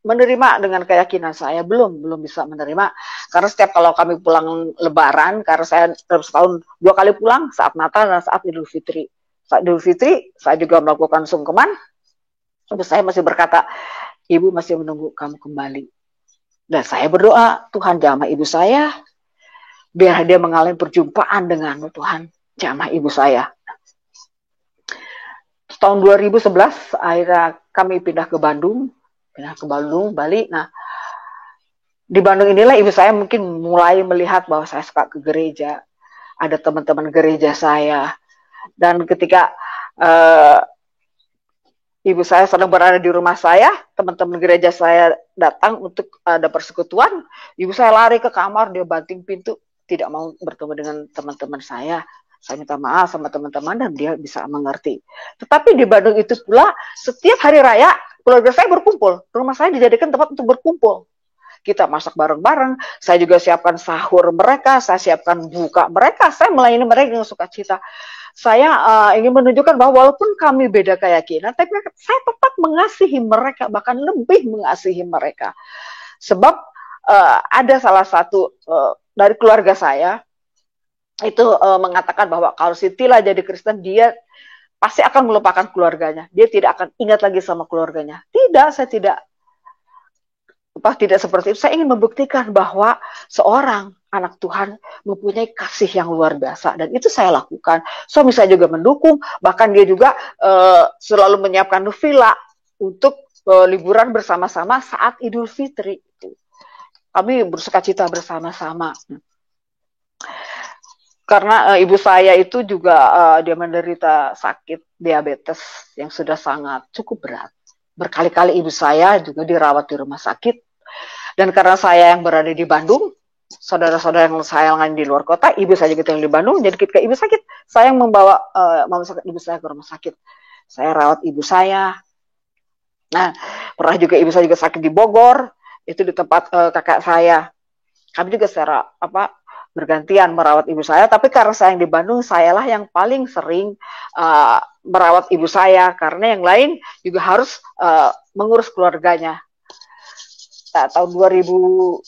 menerima dengan keyakinan saya. Belum bisa menerima. Karena setiap kalau kami pulang lebaran, karena saya setahun 2 kali pulang, saat Natal dan saat Idul Fitri. Saat Idul Fitri, saya juga melakukan sungkeman. Ibu saya masih berkata, ibu masih menunggu kamu kembali. Dan saya berdoa, Tuhan jamah ibu saya, biar dia mengalami perjumpaan denganmu Tuhan, jamah ibu saya. Tahun 2011, akhirnya kami pindah ke Bandung, Bali. Nah, di Bandung inilah ibu saya mungkin mulai melihat bahwa saya suka ke gereja. Ada teman-teman gereja saya. Dan ketika ibu saya sedang berada di rumah saya, teman-teman gereja saya datang untuk ada persekutuan. Ibu saya lari ke kamar, dia banting pintu, tidak mau bertemu dengan teman-teman saya. Saya minta maaf sama teman-teman dan dia bisa mengerti. Tetapi di Bandung itu pula, setiap hari raya, keluarga saya berkumpul. Rumah saya dijadikan tempat untuk berkumpul. Kita masak bareng-bareng, saya juga siapkan sahur mereka, saya siapkan buka mereka, saya melayani mereka dengan sukacita. Saya ingin menunjukkan bahwa walaupun kami beda keyakinan, tapi saya tetap mengasihi mereka, bahkan lebih mengasihi mereka. Sebab ada salah satu dari keluarga saya, itu mengatakan bahwa kalau si Tila jadi Kristen, dia pasti akan melupakan keluarganya. Dia tidak akan ingat lagi sama keluarganya. Tidak, saya tidak seperti itu. Saya ingin membuktikan bahwa seorang anak Tuhan mempunyai kasih yang luar biasa. Dan itu saya lakukan. Suami saya juga mendukung. Bahkan dia juga selalu menyiapkan villa untuk liburan bersama-sama saat Idul Fitri. Kami bersukacita bersama-sama. Karena ibu saya itu juga dia menderita sakit diabetes yang sudah sangat cukup berat. berkali-kali ibu saya juga dirawat di rumah sakit. Dan karena saya yang berada di Bandung, saudara-saudara yang saya yang di luar kota, ibu saya juga yang di Bandung, jadi ketika ibu sakit, saya yang membawa ibu saya ke rumah sakit. Saya rawat ibu saya. Nah, pernah juga ibu saya juga sakit di Bogor, itu di tempat kakak saya. Kami juga secara bergantian merawat ibu saya, tapi karena saya yang di Bandung, sayalah yang paling sering merawat ibu saya, karena yang lain juga harus mengurus keluarganya. Nah, tahun 2018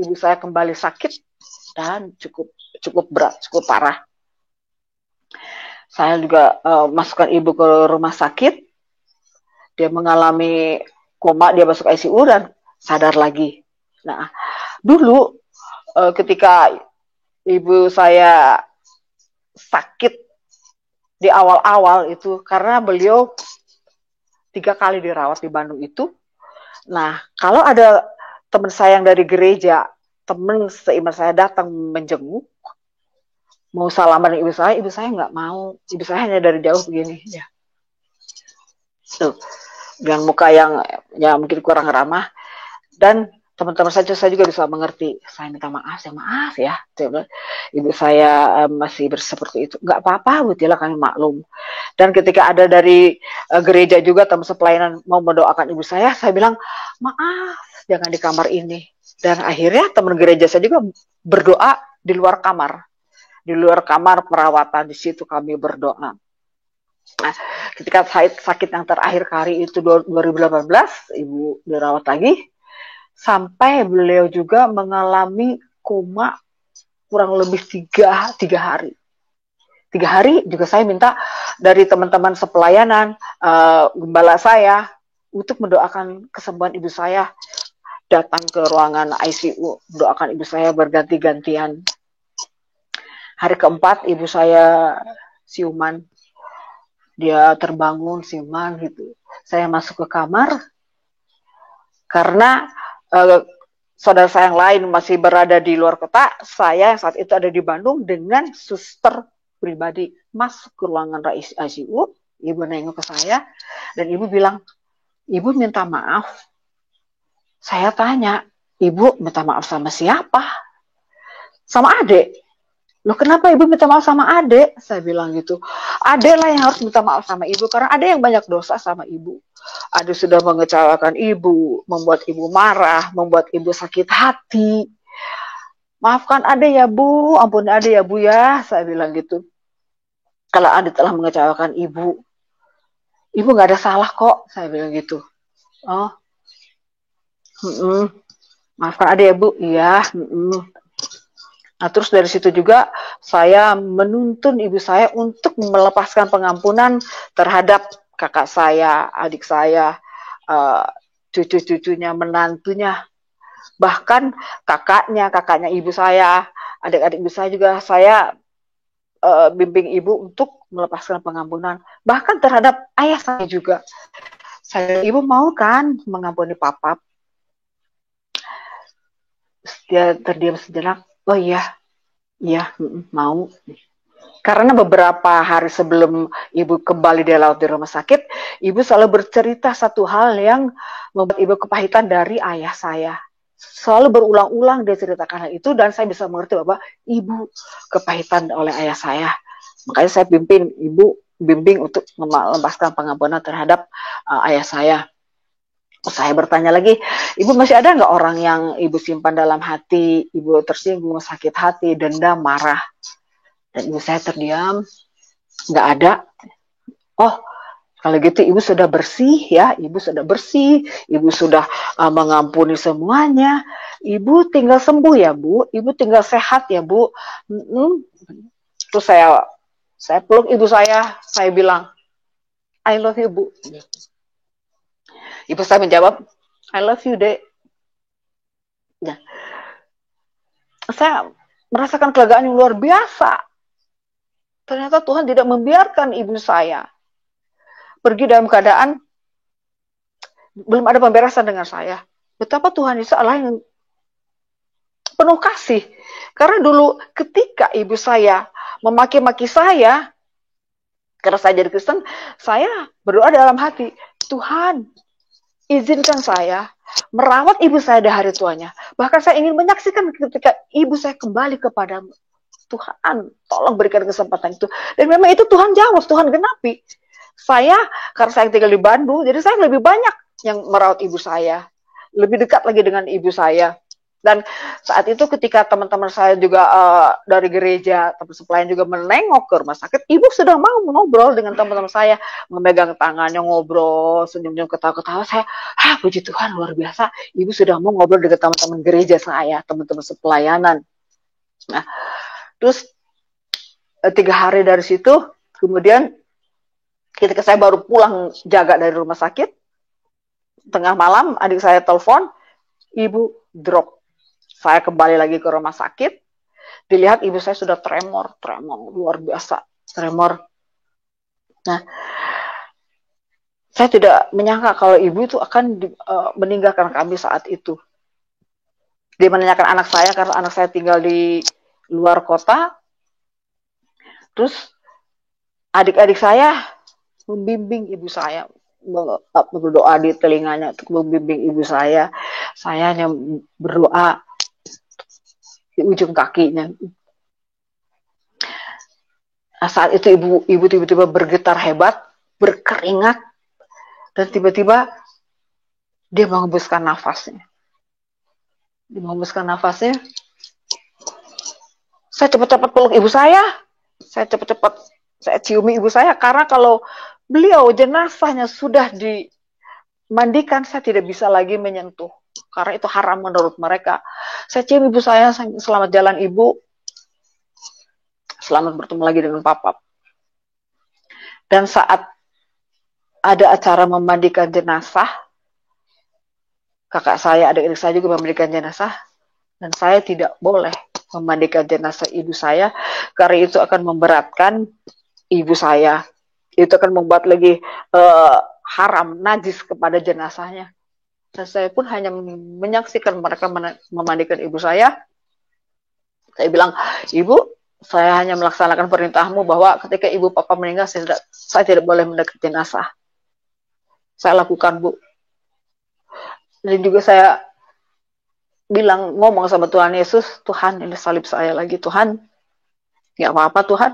ibu saya kembali sakit dan cukup berat, cukup parah. Saya juga masukkan ibu ke rumah sakit. Dia mengalami koma, dia masuk ICU dan sadar lagi. Nah, dulu ketika ibu saya sakit di awal-awal itu, karena beliau 3 kali dirawat di Bandung itu. Nah, kalau ada teman saya yang dari gereja, teman seiman saya datang menjenguk, mau salaman dengan ibu saya nggak mau. Ibu saya hanya dari jauh begini, ya. Tuh, dengan muka yang ya mungkin kurang ramah. Dan teman-teman saya juga bisa mengerti. Saya minta maaf ya. Ibu saya masih seperti itu. Nggak apa-apa, Bu Tila, kami maklum. Dan ketika ada dari gereja juga teman sepelayanan mau mendoakan ibu saya bilang, maaf, jangan di kamar ini. Dan akhirnya teman gereja saya juga berdoa di luar kamar. Di luar kamar perawatan, di situ kami berdoa. Nah, ketika sakit yang terakhir kali itu 2018, ibu dirawat lagi. Sampai beliau juga mengalami koma kurang lebih 3 hari. 3 hari juga saya minta dari teman-teman sepelayanan, gembala saya, untuk mendoakan kesembuhan ibu saya. Datang ke ruangan ICU, mendoakan ibu saya berganti-gantian. Hari keempat ibu saya siuman. Dia terbangun siuman gitu. Saya masuk ke kamar, karena saudara saya yang lain masih berada di luar kota, saya saat itu ada di Bandung dengan suster pribadi. Masuk ke ruangan ICU, ibu nengok ke saya, dan ibu bilang, ibu minta maaf. Saya tanya, ibu minta maaf sama siapa? Sama adik. Loh, kenapa ibu minta maaf sama adik? Saya bilang gitu. Adik lah yang harus minta maaf sama ibu, karena ada yang banyak dosa sama ibu. Ada sudah mengecewakan ibu, membuat ibu marah, membuat ibu sakit hati. Maafkan adik ya Bu, ampun adik ya Bu ya, saya bilang gitu. Kalau adik telah mengecewakan ibu nggak ada salah kok, saya bilang gitu. Oh, maafkan adik ya Bu, iya. Nah, terus dari situ juga saya menuntun ibu saya untuk melepaskan pengampunan terhadap kakak saya, adik saya, cucu-cucunya, menantunya, bahkan kakaknya ibu saya, adik-adik ibu saya juga saya bimbing ibu untuk melepaskan pengampunan, bahkan terhadap ayah saya juga. Saya, ibu mau kan mengampuni papa? Dia terdiam sejenak. Oh iya, mau. Karena beberapa hari sebelum ibu kembali dirawat di rumah sakit, ibu selalu bercerita satu hal yang membuat ibu kepahitan dari ayah saya. Selalu berulang-ulang dia ceritakan hal itu, dan saya bisa mengerti bahwa ibu kepahitan oleh ayah saya. Makanya saya bimbing untuk melepaskan pengampunan terhadap ayah saya. Saya bertanya lagi, ibu masih ada nggak orang yang ibu simpan dalam hati, ibu tersinggung, sakit hati, dendam, marah? Dan ibu saya terdiam, nggak ada. Oh, kalau gitu ibu sudah bersih ya, ibu sudah mengampuni semuanya, ibu tinggal sembuh ya Bu, ibu tinggal sehat ya Bu. Terus saya peluk ibu saya bilang, I love you Bu. Ibu saya menjawab, I love you Dek. Nah, saya merasakan kelegaan yang luar biasa. Ternyata Tuhan tidak membiarkan ibu saya pergi dalam keadaan belum ada pemberesan dengan saya. Betapa Tuhan Yesus Allah yang penuh kasih. Karena dulu ketika ibu saya memaki-maki saya, karena saya jadi Kristen, saya berdoa dalam hati, Tuhan, izinkan saya merawat ibu saya di hari tuanya. Bahkan saya ingin menyaksikan ketika ibu saya kembali kepadamu. Tuhan, tolong berikan kesempatan itu. Dan memang itu Tuhan jawab, Tuhan genapi. Saya, karena saya tinggal di Bandung, jadi saya lebih banyak yang merawat ibu saya. Lebih dekat lagi dengan ibu saya. Dan saat itu ketika teman-teman saya juga dari gereja, teman pelayan juga menengok ke rumah sakit, ibu sudah mau ngobrol dengan teman-teman saya, memegang tangannya, ngobrol, senyum-senyum, ketawa-ketawa. Saya, puji Tuhan, luar biasa. Ibu sudah mau ngobrol dengan teman-teman gereja saya, teman-teman sepelayanan. Nah, terus 3 hari dari situ, kemudian ketika saya baru pulang jaga dari rumah sakit, tengah malam adik saya telepon, ibu drop. Saya kembali lagi ke rumah sakit, dilihat ibu saya sudah tremor luar biasa, tremor. Nah, saya tidak menyangka kalau ibu itu akan meninggalkan kami saat itu. Dia menanyakan anak saya, karena anak saya tinggal di luar kota. Terus adik-adik saya membimbing ibu saya, berdoa di telinganya untuk membimbing ibu saya. Saya hanya berdoa di ujung kakinya. Nah, saat itu ibu tiba-tiba bergetar hebat, berkeringat, dan tiba-tiba dia menghembuskan nafasnya. Saya cepat-cepat peluk ibu saya. Saya ciumi ibu saya, karena kalau beliau jenazahnya sudah dimandikan, saya tidak bisa lagi menyentuh, karena itu haram menurut mereka. Saya cium ibu saya, selamat jalan ibu, selamat bertemu lagi dengan papa. Dan saat ada acara memandikan jenazah, kakak saya, adik-adik saya juga memandikan jenazah, dan saya tidak boleh memandikan jenazah ibu saya, karena itu akan memberatkan ibu saya. Itu akan membuat lagi haram, najis kepada jenazahnya. Dan saya pun hanya menyaksikan mereka memandikan ibu saya. Saya bilang, ibu, saya hanya melaksanakan perintahmu bahwa ketika ibu papa meninggal, saya tidak boleh mendekat jenazah. Saya lakukan, Bu. Dan juga saya ngomong sama Tuhan Yesus, Tuhan, ini salib saya lagi, Tuhan. Gak apa-apa, Tuhan.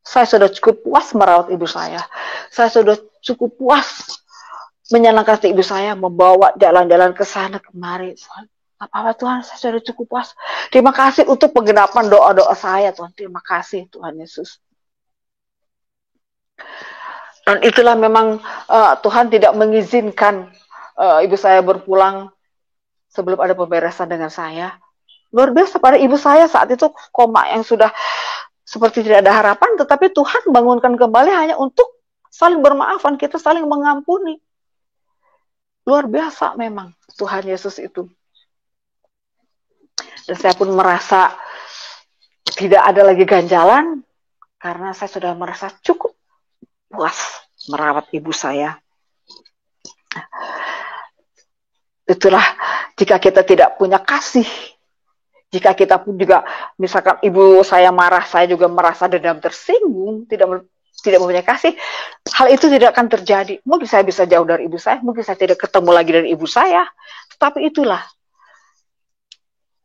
Saya sudah cukup puas merawat ibu saya. Saya sudah cukup puas menyenangkan ibu saya, membawa jalan-jalan ke sana kemari. Tuhan, apa-apa Tuhan, saya sudah cukup puas. Terima kasih untuk penggenapan doa-doa saya, Tuhan. Terima kasih, Tuhan Yesus. Dan itulah memang Tuhan tidak mengizinkan ibu saya berpulang sebelum ada pemberesan dengan saya. Luar biasa, pada ibu saya saat itu koma yang sudah seperti tidak ada harapan, tetapi Tuhan bangunkan kembali hanya untuk saling bermaafan, kita saling mengampuni. Luar biasa memang Tuhan Yesus itu. Dan saya pun merasa tidak ada lagi ganjalan, karena saya sudah merasa cukup puas merawat ibu saya. Itulah, jika kita tidak punya kasih, jika kita pun juga, misalkan ibu saya marah, saya juga merasa dendam, tersinggung, tidak mempunyai kasih, hal itu tidak akan terjadi. Mungkin saya bisa jauh dari ibu saya, mungkin saya tidak ketemu lagi dari ibu saya, tetapi itulah,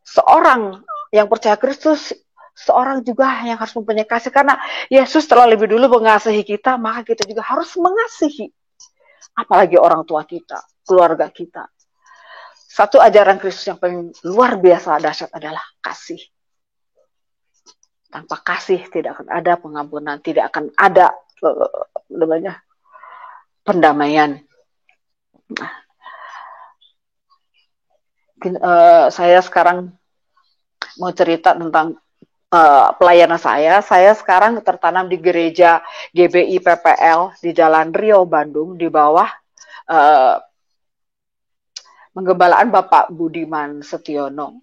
seorang yang percaya Kristus, seorang juga yang harus mempunyai kasih, karena Yesus telah lebih dulu mengasihi kita, maka kita juga harus mengasihi, apalagi orang tua kita, keluarga kita. Satu ajaran Kristus yang paling luar biasa dahsyat adalah kasih. Tanpa kasih tidak akan ada pengampunan, tidak akan ada pendamaian. Saya sekarang mau cerita tentang pelayanan saya. Saya sekarang tertanam di gereja GBI PPL di Jalan Rio, Bandung, di bawah penggembalaan Bapak Budiman Setiono.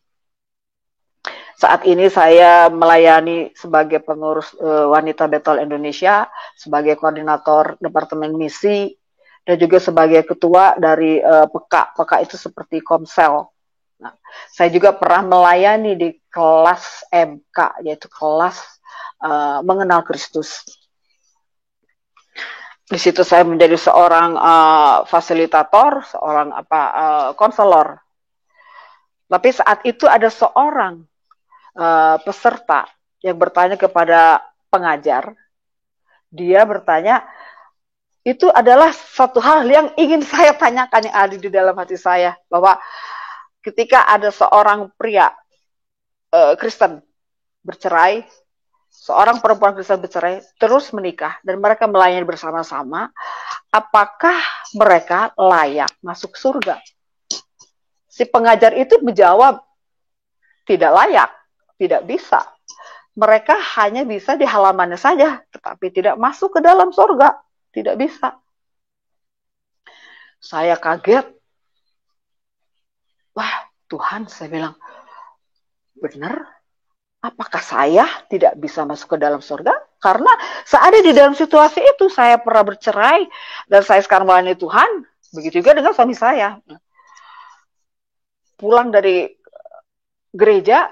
Saat ini saya melayani sebagai pengurus wanita Betel Indonesia, sebagai koordinator Departemen Misi, dan juga sebagai ketua dari PK. PK itu seperti Komsel. Nah, saya juga pernah melayani di kelas MK, yaitu kelas mengenal Kristus. Di situ saya menjadi seorang fasilitator, seorang konselor. Tapi saat itu ada seorang peserta yang bertanya kepada pengajar. Dia bertanya, itu adalah satu hal yang ingin saya tanyakan yang ada di dalam hati saya, bahwa ketika ada seorang pria Kristen bercerai, seorang perempuan Kristen bercerai, terus menikah, dan mereka melayani bersama-sama, apakah mereka layak masuk surga? Si pengajar itu menjawab, tidak layak, tidak bisa. Mereka hanya bisa di halamannya saja, tetapi tidak masuk ke dalam surga. Tidak bisa. Saya kaget. Wah, Tuhan, saya bilang, benar? Apakah saya tidak bisa masuk ke dalam surga? Karena saya ada di dalam situasi itu, saya pernah bercerai, dan saya sekarang melayani Tuhan. Begitu juga dengan suami saya. Pulang dari gereja,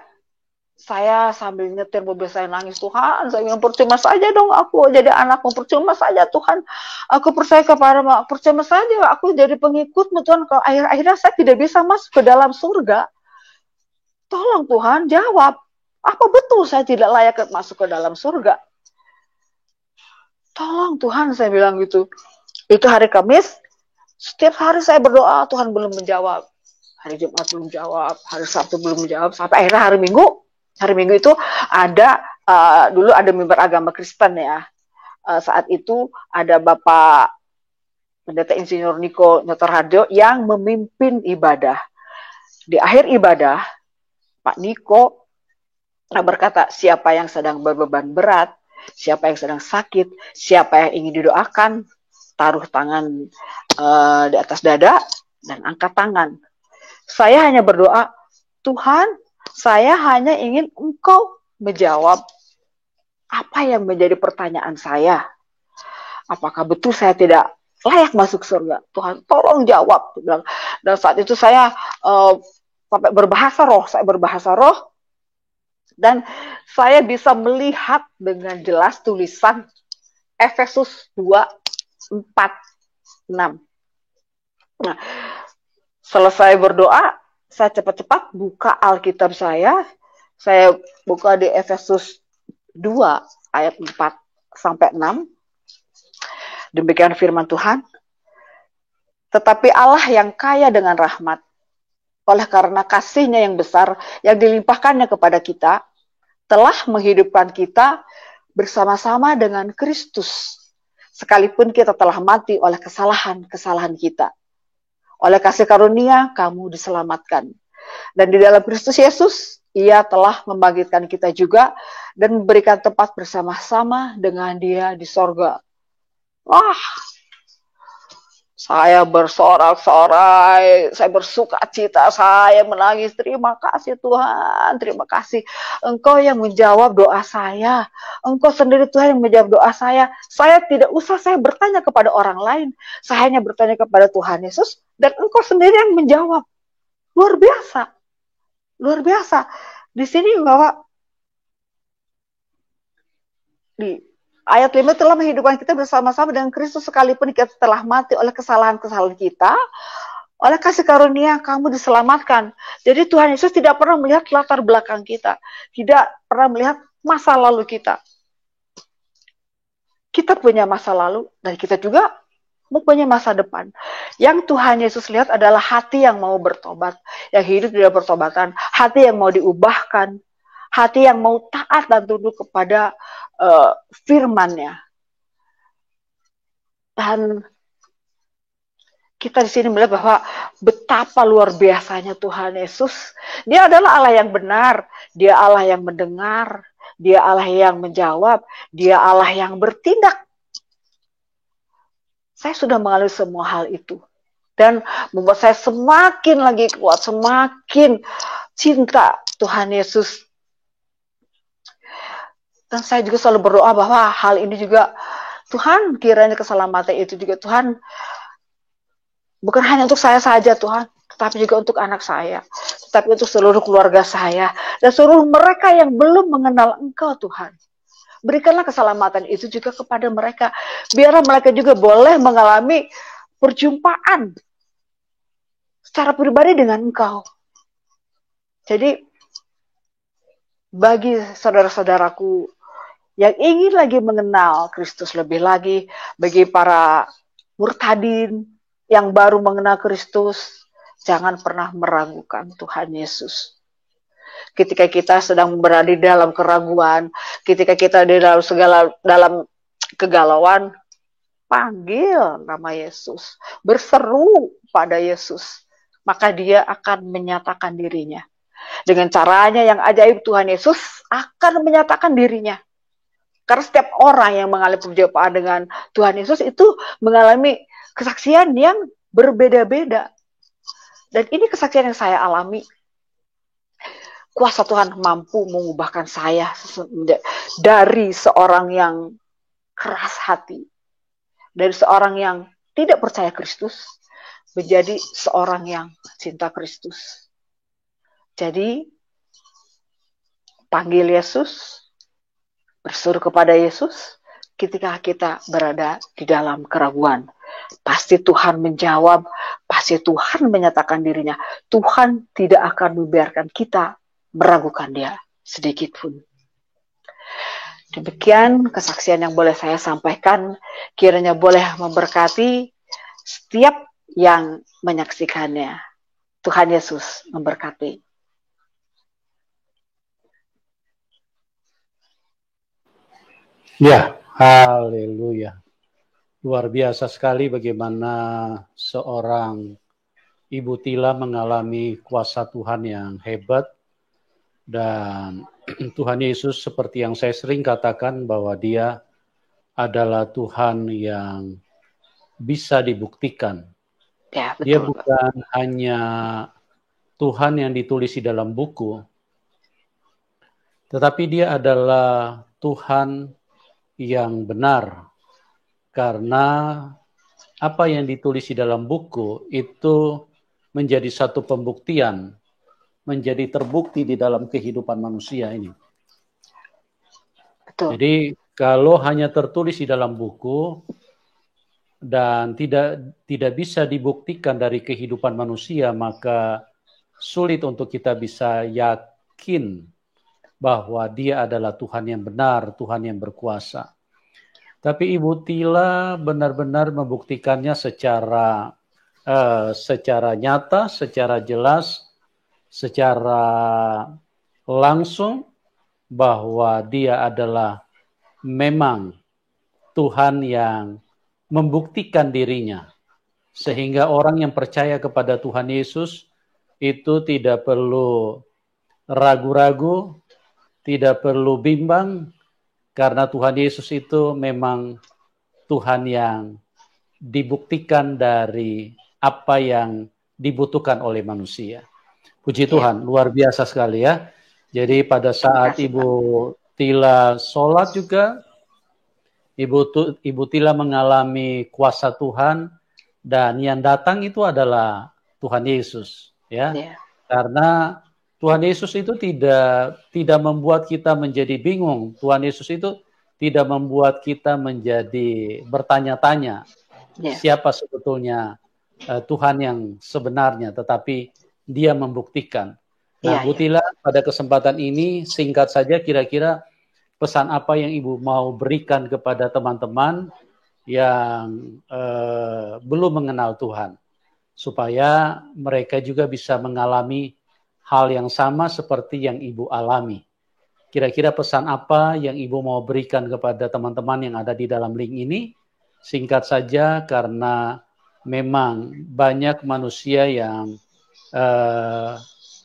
saya sambil nyetir mobil saya nangis, Tuhan, saya bilang, percuma saja dong aku jadi anakmu, percuma saja Tuhan, aku percaya kepadamu, percuma saja aku jadi pengikutmu Tuhan, kalau akhirnya saya tidak bisa masuk ke dalam surga. Tolong Tuhan, jawab, apa betul saya tidak layak masuk ke dalam surga? Tolong Tuhan, saya bilang gitu. Itu hari Kamis, setiap hari saya berdoa, Tuhan belum menjawab. Hari Jumat belum jawab, hari Sabtu belum menjawab, sampai akhirnya hari Minggu. Hari Minggu itu ada, dulu ada mimbar agama Kristen ya. Saat itu ada Bapak Pendeta Insinyur Niko Nyotorharjo yang memimpin ibadah. Di akhir ibadah, Pak Niko berkata, siapa yang sedang berbeban berat, siapa yang sedang sakit, siapa yang ingin didoakan, taruh tangan di atas dada dan angkat tangan. Saya hanya berdoa, Tuhan, saya hanya ingin Engkau menjawab apa yang menjadi pertanyaan saya. Apakah betul saya tidak layak masuk surga? Tuhan, tolong jawab. Dan saat itu saya sampai berbahasa roh, dan saya bisa melihat dengan jelas tulisan Efesus 2:4-6. Nah, selesai berdoa, saya cepat-cepat buka Alkitab saya buka di Efesus 2 ayat 4-6. Demikian firman Tuhan. Tetapi Allah yang kaya dengan rahmat, oleh karena kasih-Nya yang besar yang dilimpahkannya kepada kita, telah menghidupkan kita bersama-sama dengan Kristus, sekalipun kita telah mati oleh kesalahan-kesalahan kita. Oleh kasih karunia, kamu diselamatkan. Dan di dalam Kristus Yesus, Ia telah membangkitkan kita juga dan memberikan tempat bersama-sama dengan Dia di sorga. Wah, saya bersorak-sorai, saya bersuka cita, saya menangis. Terima kasih Tuhan, terima kasih. Engkau yang menjawab doa saya. Engkau sendiri Tuhan yang menjawab doa saya. Saya tidak usah saya bertanya kepada orang lain. Saya hanya bertanya kepada Tuhan Yesus. Dan Engkau sendiri yang menjawab. Luar biasa. Luar biasa. Di sini bahwa di ayat 5 telah menghidupkan kita bersama-sama dengan Kristus, sekalipun kita telah mati oleh kesalahan-kesalahan kita, oleh kasih karunia kamu diselamatkan. Jadi Tuhan Yesus tidak pernah melihat latar belakang kita, tidak pernah melihat masa lalu kita. Kita punya masa lalu dan kita juga mempunyai masa depan. Yang Tuhan Yesus lihat adalah hati yang mau bertobat, yang hidup di dalam pertobatan, hati yang mau diubahkan, hati yang mau taat dan tunduk kepada firman-Nya. Dan kita di sini melihat bahwa betapa luar biasanya Tuhan Yesus. Dia adalah Allah yang benar, Dia Allah yang mendengar, Dia Allah yang menjawab, Dia Allah yang bertindak. Saya sudah mengalami semua hal itu. Dan membuat saya semakin lagi kuat, semakin cinta Tuhan Yesus. Dan saya juga selalu berdoa bahwa hal ini juga, Tuhan kiranya keselamatan itu juga Tuhan, bukan hanya untuk saya saja Tuhan, tetapi juga untuk anak saya, tetapi untuk seluruh keluarga saya, dan seluruh mereka yang belum mengenal Engkau Tuhan. Berikanlah keselamatan itu juga kepada mereka. Biar mereka juga boleh mengalami perjumpaan secara pribadi dengan Engkau. Jadi, bagi saudara-saudaraku yang ingin lagi mengenal Kristus lebih lagi, bagi para murtadin yang baru mengenal Kristus, jangan pernah meragukan Tuhan Yesus. Ketika kita sedang berada di dalam keraguan, ketika kita di dalam kegalauan, panggil nama Yesus, berseru pada Yesus, maka Dia akan menyatakan dirinya. Dengan caranya yang ajaib, Tuhan Yesus akan menyatakan dirinya. Karena setiap orang yang mengalami perjumpaan dengan Tuhan Yesus itu mengalami kesaksian yang berbeda-beda. Dan ini kesaksian yang saya alami. Kuasa Tuhan mampu mengubahkan saya dari seorang yang keras hati, dari seorang yang tidak percaya Kristus, menjadi seorang yang cinta Kristus. Jadi, panggil Yesus, berseru kepada Yesus ketika kita berada di dalam keraguan. Pasti Tuhan menjawab, pasti Tuhan menyatakan dirinya. Tuhan tidak akan membiarkan kita meragukan Dia sedikit pun. Demikian kesaksian yang boleh saya sampaikan, kiranya boleh memberkati setiap yang menyaksikannya. Tuhan Yesus memberkati. Ya, haleluya. Luar biasa sekali bagaimana seorang Ibu Tila mengalami kuasa Tuhan yang hebat. Dan Tuhan Yesus seperti yang saya sering katakan bahwa Dia adalah Tuhan yang bisa dibuktikan. Ya, betul. Dia bukan hanya Tuhan yang ditulis di dalam buku, tetapi Dia adalah Tuhan yang benar. Karena apa yang ditulis di dalam buku itu menjadi satu pembuktian, menjadi terbukti di dalam kehidupan manusia ini. Betul. Jadi kalau hanya tertulis di dalam buku dan tidak bisa dibuktikan dari kehidupan manusia, maka sulit untuk kita bisa yakin bahwa Dia adalah Tuhan yang benar, Tuhan yang berkuasa. Tapi Ibu Tila benar-benar membuktikannya secara nyata, secara jelas, secara langsung bahwa Dia adalah memang Tuhan yang membuktikan dirinya. Sehingga orang yang percaya kepada Tuhan Yesus itu tidak perlu ragu-ragu, tidak perlu bimbang, karena Tuhan Yesus itu memang Tuhan yang dibuktikan dari apa yang dibutuhkan oleh manusia. Puji Tuhan, luar biasa sekali ya. Jadi pada saat Ibu Tila sholat juga, Ibu Tila mengalami kuasa Tuhan, dan yang datang itu adalah Tuhan Yesus, ya. Karena Tuhan Yesus itu tidak membuat kita menjadi bingung. Tuhan Yesus itu tidak membuat kita menjadi bertanya-tanya siapa sebetulnya Tuhan yang sebenarnya, tetapi Dia membuktikan. Nah, Bu Tila, pada kesempatan ini singkat saja, kira-kira pesan apa yang Ibu mau berikan kepada teman-teman yang belum mengenal Tuhan, supaya mereka juga bisa mengalami hal yang sama seperti yang Ibu alami. Kira-kira pesan apa yang Ibu mau berikan kepada teman-teman yang ada di dalam link ini? Singkat saja, karena memang banyak manusia yang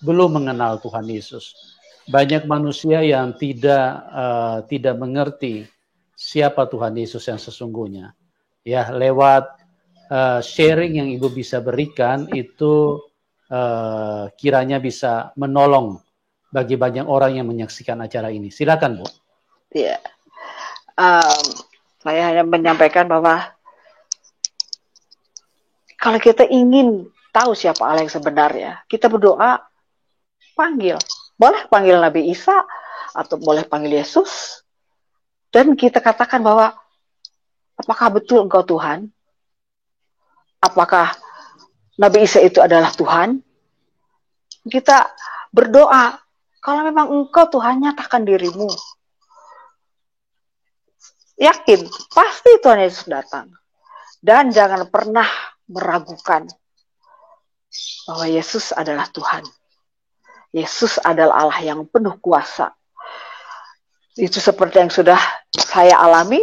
belum mengenal Tuhan Yesus. Banyak manusia yang tidak mengerti siapa Tuhan Yesus yang sesungguhnya. Ya, lewat sharing yang Ibu bisa berikan itu kiranya bisa menolong bagi banyak orang yang menyaksikan acara ini. Silakan, Bu. Ya, saya hanya menyampaikan bahwa kalau kita ingin tahu siapa Allah yang sebenarnya, kita berdoa, panggil. Boleh panggil Nabi Isa, atau boleh panggil Yesus, dan kita katakan bahwa apakah betul Engkau Tuhan? Apakah Nabi Isa itu adalah Tuhan? Kita berdoa, kalau memang Engkau Tuhan, nyatakan dirimu. Yakin, pasti Tuhan Yesus datang. Dan jangan pernah meragukan bahwa Yesus adalah Tuhan. Yesus adalah Allah yang penuh kuasa. Itu seperti yang sudah saya alami,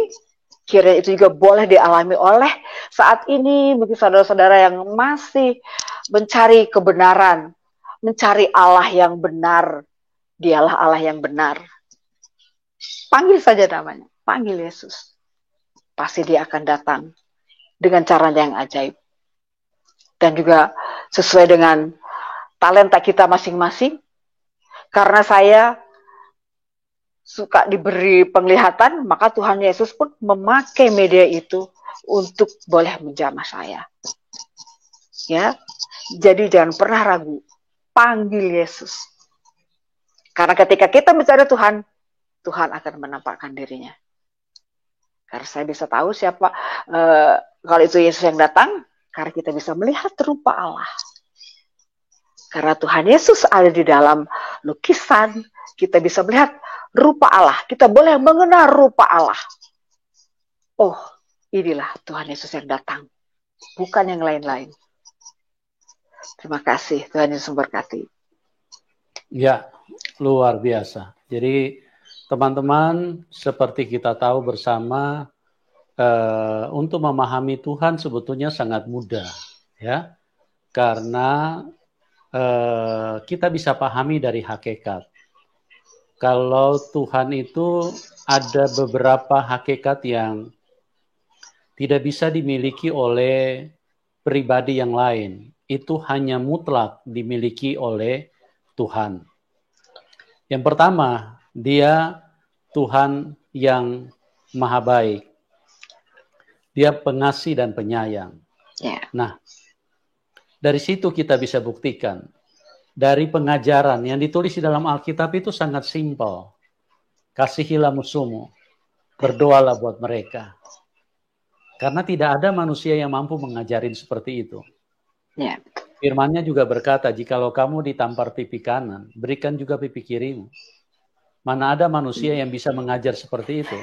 kiranya itu juga boleh dialami oleh saat ini bagi saudara-saudara yang masih mencari kebenaran, mencari Allah yang benar. Dialah Allah yang benar. Panggil saja namanya, panggil Yesus. Pasti dia akan datang dengan caranya yang ajaib. Dan juga sesuai dengan talenta kita masing-masing. Karena saya suka diberi penglihatan, maka Tuhan Yesus pun memakai media itu untuk boleh menjamah saya. Ya, jadi jangan pernah ragu, panggil Yesus. Karena ketika kita mencari Tuhan, Tuhan akan menampakkan dirinya. Karena saya bisa tahu siapa kalau itu Yesus yang datang, karena kita bisa melihat rupa Allah. Karena Tuhan Yesus ada di dalam lukisan, kita bisa melihat rupa Allah. Kita boleh mengenal rupa Allah. Oh, inilah Tuhan Yesus yang datang. Bukan yang lain-lain. Terima kasih. Tuhan Yesus memberkati. Ya, luar biasa. Jadi teman-teman, seperti kita tahu bersama, untuk memahami Tuhan sebetulnya sangat mudah. Ya, karena kita bisa pahami dari hakikat. Kalau Tuhan itu ada beberapa hakikat yang tidak bisa dimiliki oleh pribadi yang lain. Itu hanya mutlak dimiliki oleh Tuhan. Yang pertama, dia Tuhan yang maha baik. Dia pengasih dan penyayang. Nah, dari situ kita bisa buktikan. Dari pengajaran yang ditulis di dalam Alkitab itu sangat simpel. Kasihilah musuhmu, berdoalah buat mereka. Karena tidak ada manusia yang mampu mengajarin seperti itu. Firman-Nya juga berkata, jikalau kamu ditampar pipi kanan, berikan juga pipi kirimu. Mana ada manusia yang bisa mengajar seperti itu?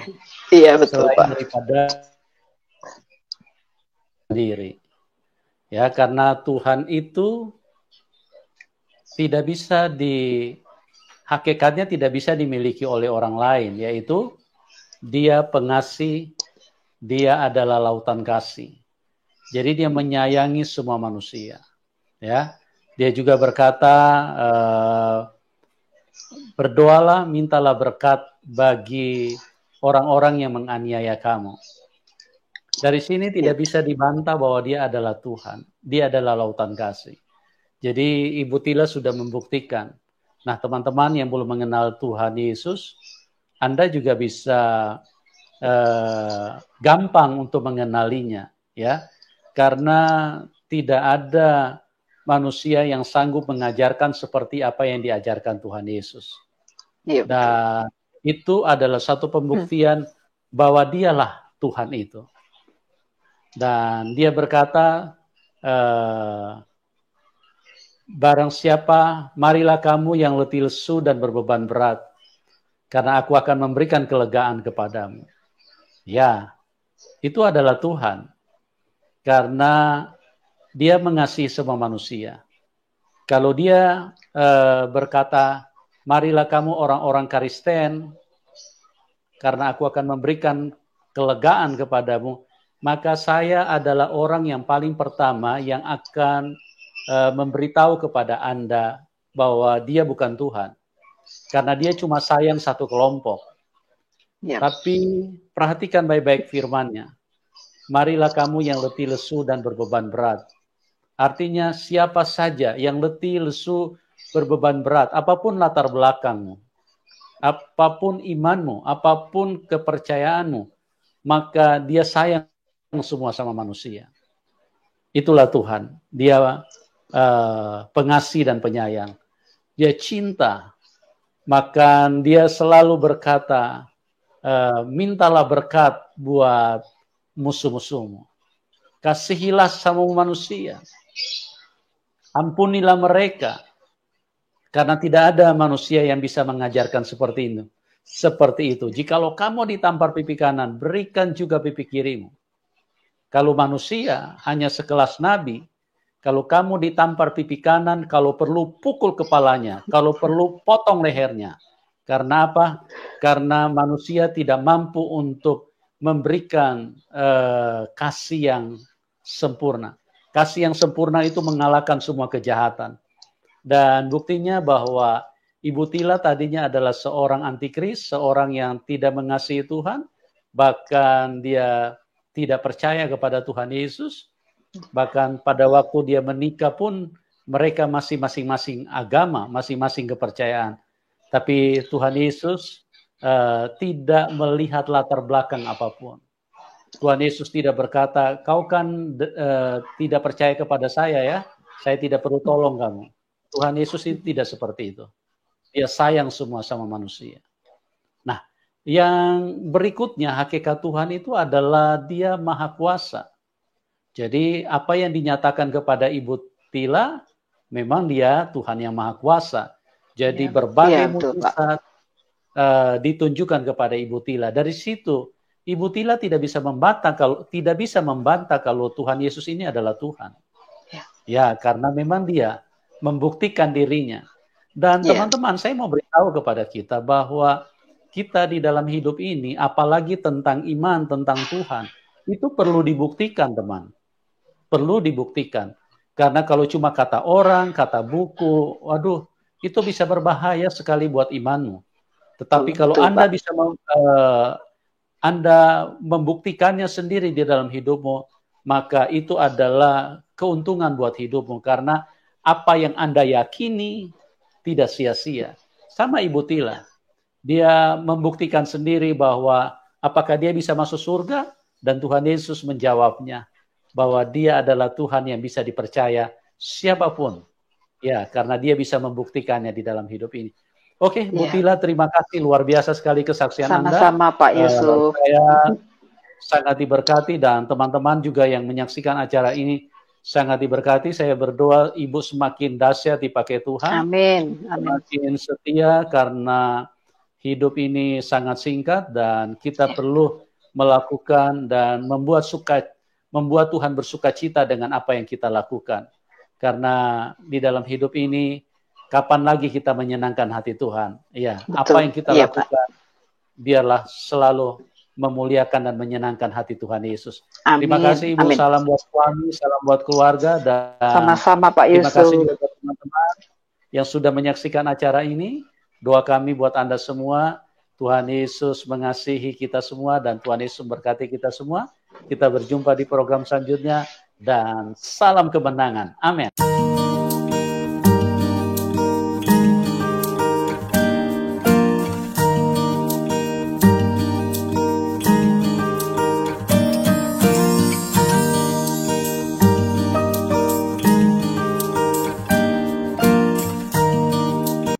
Iya, betul, selain Pak. Daripada diri. Ya, karena Tuhan itu tidak bisa hakikatnya tidak bisa dimiliki oleh orang lain, yaitu dia pengasih, dia adalah lautan kasih. Jadi dia menyayangi semua manusia. Ya, dia juga berkata, berdoalah, mintalah berkat bagi orang-orang yang menganiaya kamu. Dari sini tidak bisa dibantah bahwa dia adalah Tuhan. Dia adalah lautan kasih. Jadi Ibu Tila sudah membuktikan. Nah, teman-teman yang belum mengenal Tuhan Yesus, Anda juga bisa gampang untuk mengenalinya, ya. Karena tidak ada manusia yang sanggup mengajarkan seperti apa yang diajarkan Tuhan Yesus. Dan itu adalah satu pembuktian bahwa dialah Tuhan itu. Dan dia berkata, barang siapa, marilah kamu yang letih lesu dan berbeban berat, karena aku akan memberikan kelegaan kepadamu. Ya, itu adalah Tuhan. Karena dia mengasihi semua manusia. Kalau dia berkata, marilah kamu orang-orang Kristen, karena aku akan memberikan kelegaan kepadamu, maka saya adalah orang yang paling pertama yang akan memberitahu kepada Anda bahwa dia bukan Tuhan. Karena dia cuma sayang satu kelompok. Tapi perhatikan baik-baik firman-Nya. Marilah kamu yang letih lesu dan berbeban berat. Artinya siapa saja yang letih lesu berbeban berat, apapun latar belakangmu, apapun imanmu, apapun kepercayaanmu, maka dia sayang semua sama manusia. Itulah Tuhan. Dia pengasih dan penyayang. Dia cinta. Maka dia selalu berkata, mintalah berkat buat musuh-musuhmu. Kasihilah sama manusia. Ampunilah mereka. Karena tidak ada manusia yang bisa mengajarkan seperti itu. Seperti itu. Jikalau kamu ditampar pipi kanan, berikan juga pipi kirimu. Kalau manusia hanya sekelas nabi, kalau kamu ditampar pipi kanan, kalau perlu pukul kepalanya, kalau perlu potong lehernya. Karena apa? Karena manusia tidak mampu untuk memberikan kasih yang sempurna. Kasih yang sempurna itu mengalahkan semua kejahatan. Dan buktinya bahwa Ibu Tila tadinya adalah seorang antikris, seorang yang tidak mengasihi Tuhan, bahkan dia tidak percaya kepada Tuhan Yesus. Bahkan pada waktu dia menikah pun mereka masih masing-masing agama, masing-masing kepercayaan. Tapi Tuhan Yesus tidak melihat latar belakang apapun. Tuhan Yesus tidak berkata, kau kan tidak percaya kepada saya ya, saya tidak perlu tolong kamu. Tuhan Yesus itu tidak seperti itu. Dia sayang semua sama manusia. Nah, yang berikutnya hakikat Tuhan itu adalah dia maha kuasa. Jadi apa yang dinyatakan kepada Ibu Tila, memang dia Tuhan yang maha kuasa. Jadi berbagai mujizat ditunjukkan kepada Ibu Tila. Dari situ Ibu Tila tidak bisa membantah kalau Tuhan Yesus ini adalah Tuhan. Ya, karena memang dia membuktikan dirinya. Dan teman-teman, saya mau beritahu kepada kita bahwa kita di dalam hidup ini, apalagi tentang iman, tentang Tuhan, itu perlu dibuktikan, teman. Perlu dibuktikan. Karena kalau cuma kata orang, kata buku, waduh, itu bisa berbahaya sekali buat imanmu. Tetapi kalau Anda bisa Anda membuktikannya sendiri di dalam hidupmu, maka itu adalah keuntungan buat hidupmu. Karena apa yang Anda yakini tidak sia-sia. Sama Ibu Tila. Dia membuktikan sendiri bahwa apakah dia bisa masuk surga? Dan Tuhan Yesus menjawabnya bahwa dia adalah Tuhan yang bisa dipercaya siapapun. Ya, karena dia bisa membuktikannya di dalam hidup ini. Oke, Bu Tila, terima kasih. Luar biasa sekali kesaksian Anda. Sama-sama Pak Yusuf. Saya sangat diberkati dan teman-teman juga yang menyaksikan acara ini sangat diberkati. Saya berdoa Ibu semakin dahsyat dipakai Tuhan. Amin. Semakin setia karena hidup ini sangat singkat dan kita perlu melakukan dan membuat Tuhan bersuka cita dengan apa yang kita lakukan. Karena di dalam hidup ini kapan lagi kita menyenangkan hati Tuhan? Ya, apa yang kita lakukan biarlah selalu memuliakan dan menyenangkan hati Tuhan Yesus. Amin. Terima kasih Ibu, salam buat suami, salam buat keluarga, dan sama-sama Pak Yusuf. Terima kasih juga buat teman-teman yang sudah menyaksikan acara ini. Doa kami buat Anda semua, Tuhan Yesus mengasihi kita semua dan Tuhan Yesus memberkati kita semua. Kita berjumpa di program selanjutnya dan salam kemenangan. Amin.